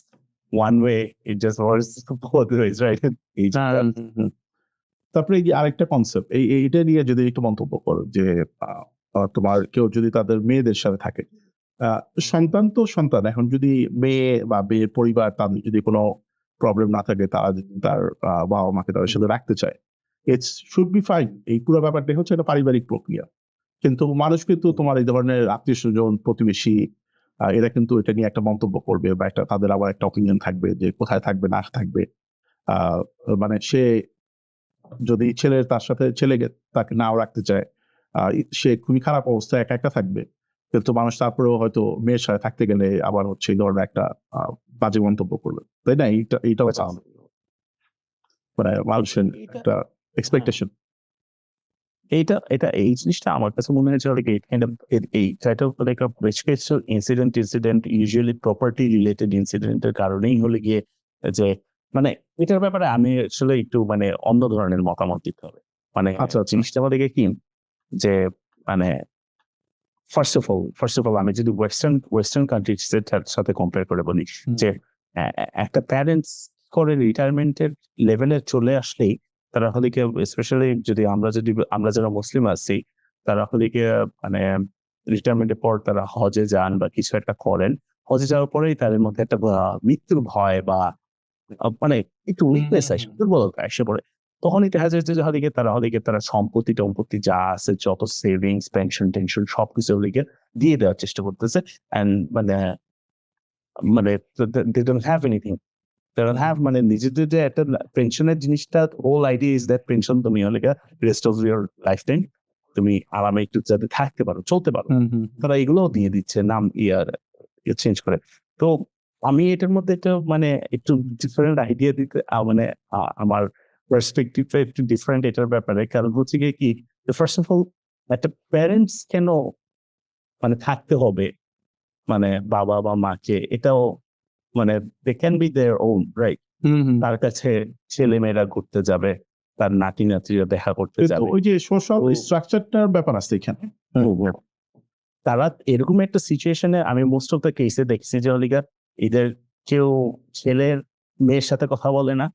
one way, it just works both ways, right? তারপরে এই যে আরেকটা কনসেপ্ট এইটা নিয়ে যদি একটু মন্তব্য করো যে তোমার কেউ যদি তাদের মেয়েদের সাথে থাকে, সন্তান তো সন্তান, এখন যদি মেয়ে বা মেয়ের পরিবার তাদের যদি কোনো প্রবলেম না থাকে, তারা যদি তার বাবা মাকে তাদের সাথে রাখতে চায়, ইটস শুড বি ফাইন। এই পুরো ব্যাপারটা হচ্ছে একটা পারিবারিক প্রক্রিয়া। কিন্তু মানুষ কিন্তু তোমার এই ধরনের আত্মীয় স্বজন, প্রতিবেশী, এরা কিন্তু এটা নিয়ে একটা মন্তব্য করবে বা একটা তাদের আবার একটা অপিনিয়ন থাকবে যে কোথায় থাকবে না থাকবে। মানে সে যদি ছেলের তার সাথে তাকে নাও রাখতে চায়, সে খুবই খারাপ অবস্থায় একা একা থাকবে, কিন্তু মানুষ তারপরেও হয়তো মেয়ের সাথে থাকতে গেলে আবার হচ্ছে এই ধরনের একটা বাজে মন্তব্য করবে, তাই না? এইটাও মানে মানুষের একটা এক্সপেকটেশন। এই জিনিসটা আমার কাছে মনে হয়েছে এই type of like incident usually property related ইনসিডেন্টের কারণেই হলে গিয়ে যে মানে এটার ব্যাপারে আমি আসলে একটু মানে অন্য ধরনের মতামত দিতে হবে। মানে জিনিসটা আমাদের কি যে মানে ফার্স্ট অফ অল আমি যদি ওয়েস্টার্ন কান্ট্রির সাথে কম্পেয়ার করে বলি যে একটা প্যারেন্টস করে রিটায়ারমেন্টের লেভেলে চলে আসলেই তারা হলে কি, স্পেশালি যদি আমরা যারা মুসলিম আছি, তারা হলে কি মানে রিটায়ারমেন্টের পর তারা হজে যান বা কিছু একটা করেন, হজে যাওয়ার পরেই তাদের মধ্যে একটা মৃত্যুর ভয় বা মানে একটু উইকনেস আসে, দুর্বলতা এসে পড়ে। তখনই দেখা যায় যে তারা সম্পত্তি যা আছে, যত সেভিংস, পেনশন সবকিছু দিয়ে দেওয়ার চেষ্টা করতেছে। মানে they don't have anything. They don't have মানে নিজেদের যে একটা পেনশনের জিনিসটা, whole idea is that pension তুমি rest of your lifetime তুমি আরামে একটু যাতে থাকতে পারো, চলতে পারো, তারা এগুলোও দিয়ে দিচ্ছে নাম চেঞ্জ করে। তো আমি এটার মধ্যে একটা মানে একটু ডিফারেন্ট আইডিয়া দিতে মানে আমার পার্সপেক্টিভটা একটু ডিফারেন্ট এটার ব্যাপারে। কারণ হচ্ছে গিয়ে কি, ফার্স্ট অফ অল একটা প্যারেন্টস কেন মানে থাকতে হবে মানে বাবা বা মাকে, এটাও মানে they can be their own, right? তার কাছে ছেলে মেয়েরা ঘুরতে যাবে, তার নাতি নাতিরা দেখা করতে যাবে, ওই যে সোশ্যাল স্ট্রাকচারটার ব্যাপার আছে এখানে। তারা এরকম একটা সিচুয়েশনে আমি মোস্ট অফ দ্য কেসে দেখছি যে এদের কেউ ছেলের মেয়ের সাথে কথা বলে না,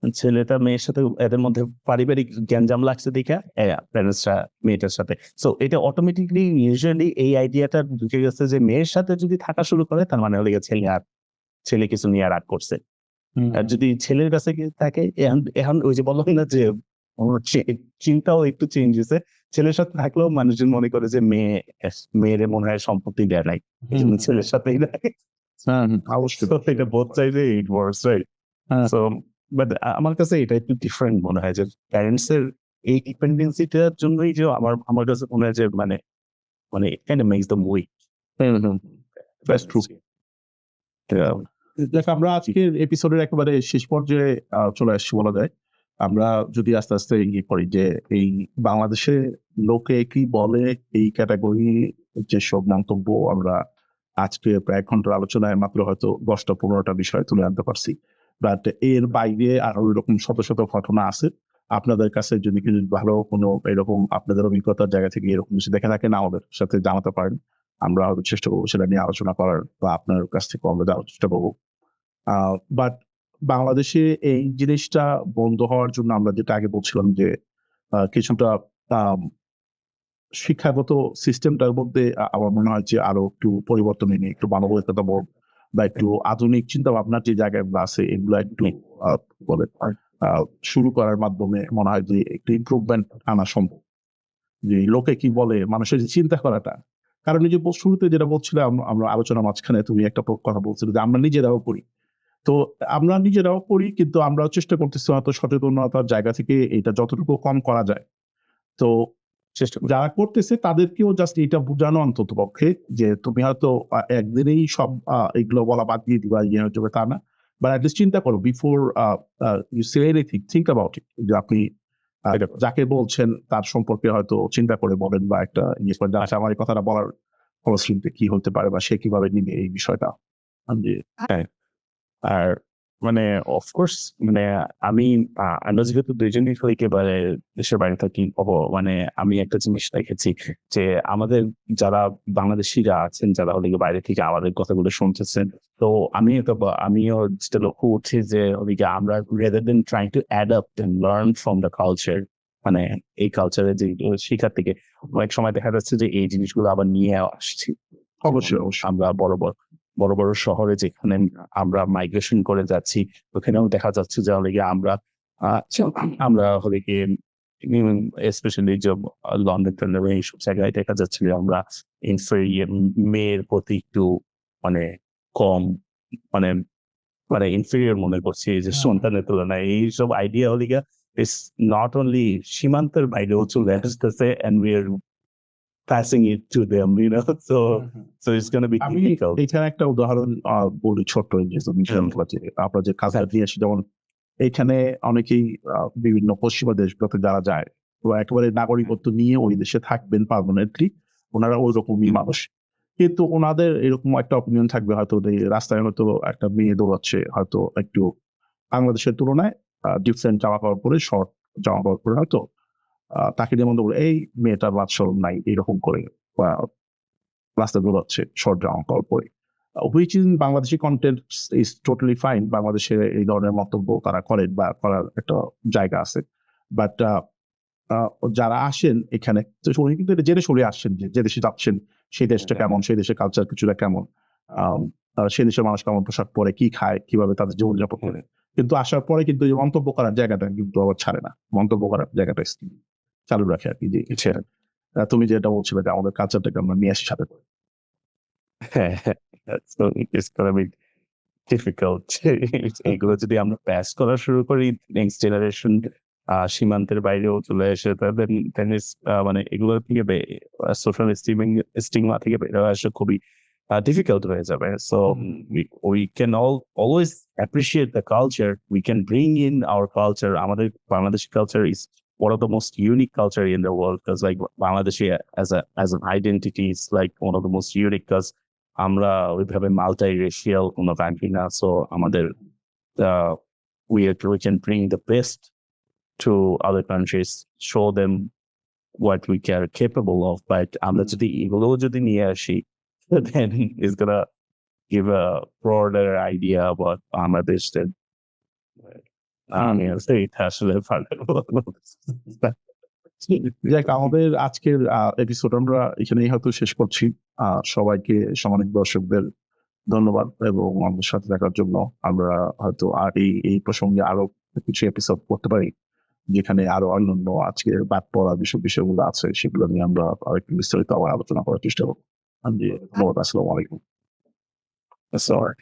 ছেলেটা মেয়ের সাথে এদের মধ্যে পারিবারিক গ্যাঞ্জাম লাগছে দেখা প্যারেন্টসরা মেয়েটার সাথে। সো এটা অটোমেটিকলি ইউজুয়ালি এই আইডিয়াটা ঢুকে গেছে যে মেয়ের সাথে যদি থাকা শুরু করে তার মানে হলে ছেলে কিছু নিয়ে রাগ করছে। আর যদি ছেলের কাছে থাকে, এখন ওই যে বললাম না যে চিন্তাও একটু চেঞ্জ হয়েছে, ছেলের সাথে থাকলেও মানুষজন মনে করে যে মেয়েরে মনে হয় সম্পত্তি দেয় নাই, ছেলের সাথেই থাকে। অবশ্যই এটা বোথ সাইডে it works, right? So but আমার কাছে এটা একটু ডিফারেন্ট মনে হয় যে প্যারেন্টস এর এই ডিপেন্ডেন্সিটার জন্যই যে আমার কাছে মনে হয় যে মানে it kind of makes them weak. That's true. দেখ, আমরা আজকের এপিসোডের একেবারে শেষ পর্যায়ে চলে আসছি বলা যায়। আমরা যদি আস্তে আস্তে ইয়ে করি যে এই বাংলাদেশে লোকে কি বলে, এই ক্যাটাগরি যেসব মন্তব্য আমরা আজকে প্রায় 1 ঘন্টার আলোচনায় মাত্র হয়তো 10-15টা বিষয় তুলে আনতে পারছি, বাট এর বাইরে আরো এরকম শত শত ঘটনা আছে। আপনাদের কাছে যদি কিছু ভালো কোনো এরকম আপনাদের অভিজ্ঞতার জায়গা থেকে এরকম কিছু দেখে থাকেন, আমাদের সাথে জানাতে পারেন। আমরা হয়তো চেষ্টা করবো সেটা নিয়ে আলোচনা করার, বা আপনার কাছ থেকে আমরা জানার চেষ্টা করবো। বাট বাংলাদেশে এই জিনিসটা বন্ধ হওয়ার জন্য আমরা যেটা আগে বলছিলাম যে কিছুটা শিক্ষাগত সিস্টেমটার মধ্যে আমার মনে হয় যে আরো একটু পরিবর্তন এনে একটু মানবিকতা বোধ বা একটু আধুনিক চিন্তা ভাবনার যে জায়গায় আছে এগুলো একটু বলে শুরু করার মাধ্যমে মনে হয় যে একটু ইমপ্রুভমেন্ট আনা সম্ভব। যে লোকে কি বলে, মানুষের যে চিন্তা করাটা, কারণ এই যে শুরুতে যেটা বলছিলাম আমরা আলোচনার মাঝখানে, তুমি একটা কথা বলছিলে যে আমরা নিজেরাও করি, তো আমরা নিজেরাও করি, কিন্তু আমরাও চেষ্টা করতেছি হয়তো সচেতনতার জায়গা থেকে এটা যতটুকু কম করা যায়। তো যারা করতেছে তাদেরকেও জাস্ট এটা বোঝানো অন্তত পক্ষে যে তুমি হয়তো একদিনেই সব এগুলো বলা বাদ দিয়ে দিবা, ইয়ে হয়ে যাবে তা না, বাট অ্যাটলিস্ট চিন্তা করো before you say anything, think about it. যে আপনি আর যাকে বলছেন তার সম্পর্কে হয়তো চিন্তা করে বলেন বা একটা ইয়ে করে আচ্ছা আমার এই কথাটা বলার ফলশ্রুতিতে কি হতে পারে বা সে কিভাবে নিবে এই বিষয়টা। জি। আর মানে অফকোর্স মানে আমি আমরা যেহেতু দুইজনই একেবারে দেশের বাইরে থাকি মানে আমি একটা জিনিস দেখেছি যে আমাদের যারা বাংলাদেশিরা আছেন যারা হলে গিয়ে বাইরে থেকে আমাদের কথাগুলো শুনতেছেন, তো আমিও যেটা লক্ষ্য করছি যে হলে গিয়ে আমরা rather then trying to adapt and learn from the culture, মানে এই কালচারের যে শিখার থেকে অনেক সময় দেখা যাচ্ছে যে এই জিনিসগুলো আবার নিয়ে আসছি। অবশ্যই, অবশ্যই। আমরা বড় বড় শহরে যেখানে আমরা মাইগ্রেশন করে যাচ্ছি ওখানেও দেখা যাচ্ছে যে হলে গিয়ে আমরা হলে গিয়ে স্পেশালি যে লন্ডন টন্ডন এইসব জায়গায় দেখা যাচ্ছে যে আমরা ইনফেরিয়র মেয়ের প্রতি একটু মানে কম মানে মানে ইনফেরিয়র মনে করছি যে সন্তানের তুলনায় এইসব আইডিয়া হলে গিয়ে ইটস নট অনলি সীমান্তের বাইরেও চলে আসতেছে and we're passing it to them, you know, so it's going to be আমি difficult. এখানে একটা উদাহরণ বলি ছোট্ট যে আপনার যে কাজটা দিয়ে আসি, যেমন এইখানে অনেকেই বিভিন্ন পশ্চিমা দেশগুলোতে যারা যায় তো একেবারে নাগরিকত্ব নিয়ে ওই দেশে থাকবেন পার্মানেন্টলি, ওনারা ওই রকমই মানুষ। কিন্তু ওনাদের এরকম একটা অপিনিয়ন থাকবে হয়তো যে রাস্তায় হয়তো একটা মেয়ে দৌড়াচ্ছে হয়তো একটু বাংলাদেশের তুলনায় ডিফারেন্ট জামা কাপড় পরে শর্ট জামা কাপড় পরে হয়তো তাকে যেমন বলে এই মেয়েটার বাদ শরম নাই এরকম করে বা রাস্তায় দৌড়াচ্ছে শর্ট জামা কাপড় পরে, which in Bangladeshi content is totally fine. বাংলাদেশে এই ধরনের মন্তব্য তারা করেন বা করার একটা জায়গা আছে, বাট যারা আসেন এখানে তো উনি কিন্তু এটা জেনে সরে আসছেন যে দেশে যাচ্ছেন সেই দেশটা কেমন, সেই দেশের কালচার কিছুটা কেমন, সেই দেশের মানুষ কেমন পোশাক পরে, কি খায়, কিভাবে তাদের জীবনযাপন করে। কিন্তু আসার পরে কিন্তু এই মন্তব্য করার জায়গাটা কিন্তু আবার ছাড়ে না, মন্তব্য করার জায়গাটা চালু রাখে আর কি। যে তুমি যেটা বলছিলে যে আমাদের কালচারটাকে আমরা নিয়ে আসি সাথে করে। So it's gonna be difficult. এগুলো যদি আমরা প্যাস করা শুরু করি নেক্সট জেনারেশন সীমান্তের বাইরেও চলে এসে then is মানে এগুলো থেকে সোশ্যাল স্টিগমা থেকে বের হয়ে আসা খুবই difficult হয়ে যাবে। So we can always appreciate the culture. We can bring in our culture. আমাদের Bangladeshi culture is one of the most unique culture in the world, because like Bangladeshi as an identity is like one of the most unique, because আমরা ওইভাবে multiracial কোনো country না, so আমাদের we can bring the best to other countries, show them what we are capable of, but আমরা যদি এগুলো যদি নিয়ে আসি then it's gonna give a broader idea about Bangladesh that এটা আসলে যাক, আমাদের আজকের এপিসোড আমরা এখানেই হয়তো শেষ করছি। সবাইকে সমানিক দর্শকদের ধন্যবাদ এবং আমাদের সাথে থাকার জন্য। আমরা হয়তো আর এই প্রসঙ্গে আরো কিছু এপিসোড করতে পারি যেখানে আরো অন্যান্য আজকের বাদ পড়া বিষয়গুলো আছে সেগুলো নিয়ে আমরা আরেকটু বিস্তারিত আবার আলোচনা করার চেষ্টা করবো। ধন্যবাদ। আসসালামু আলাইকুম। Sorry.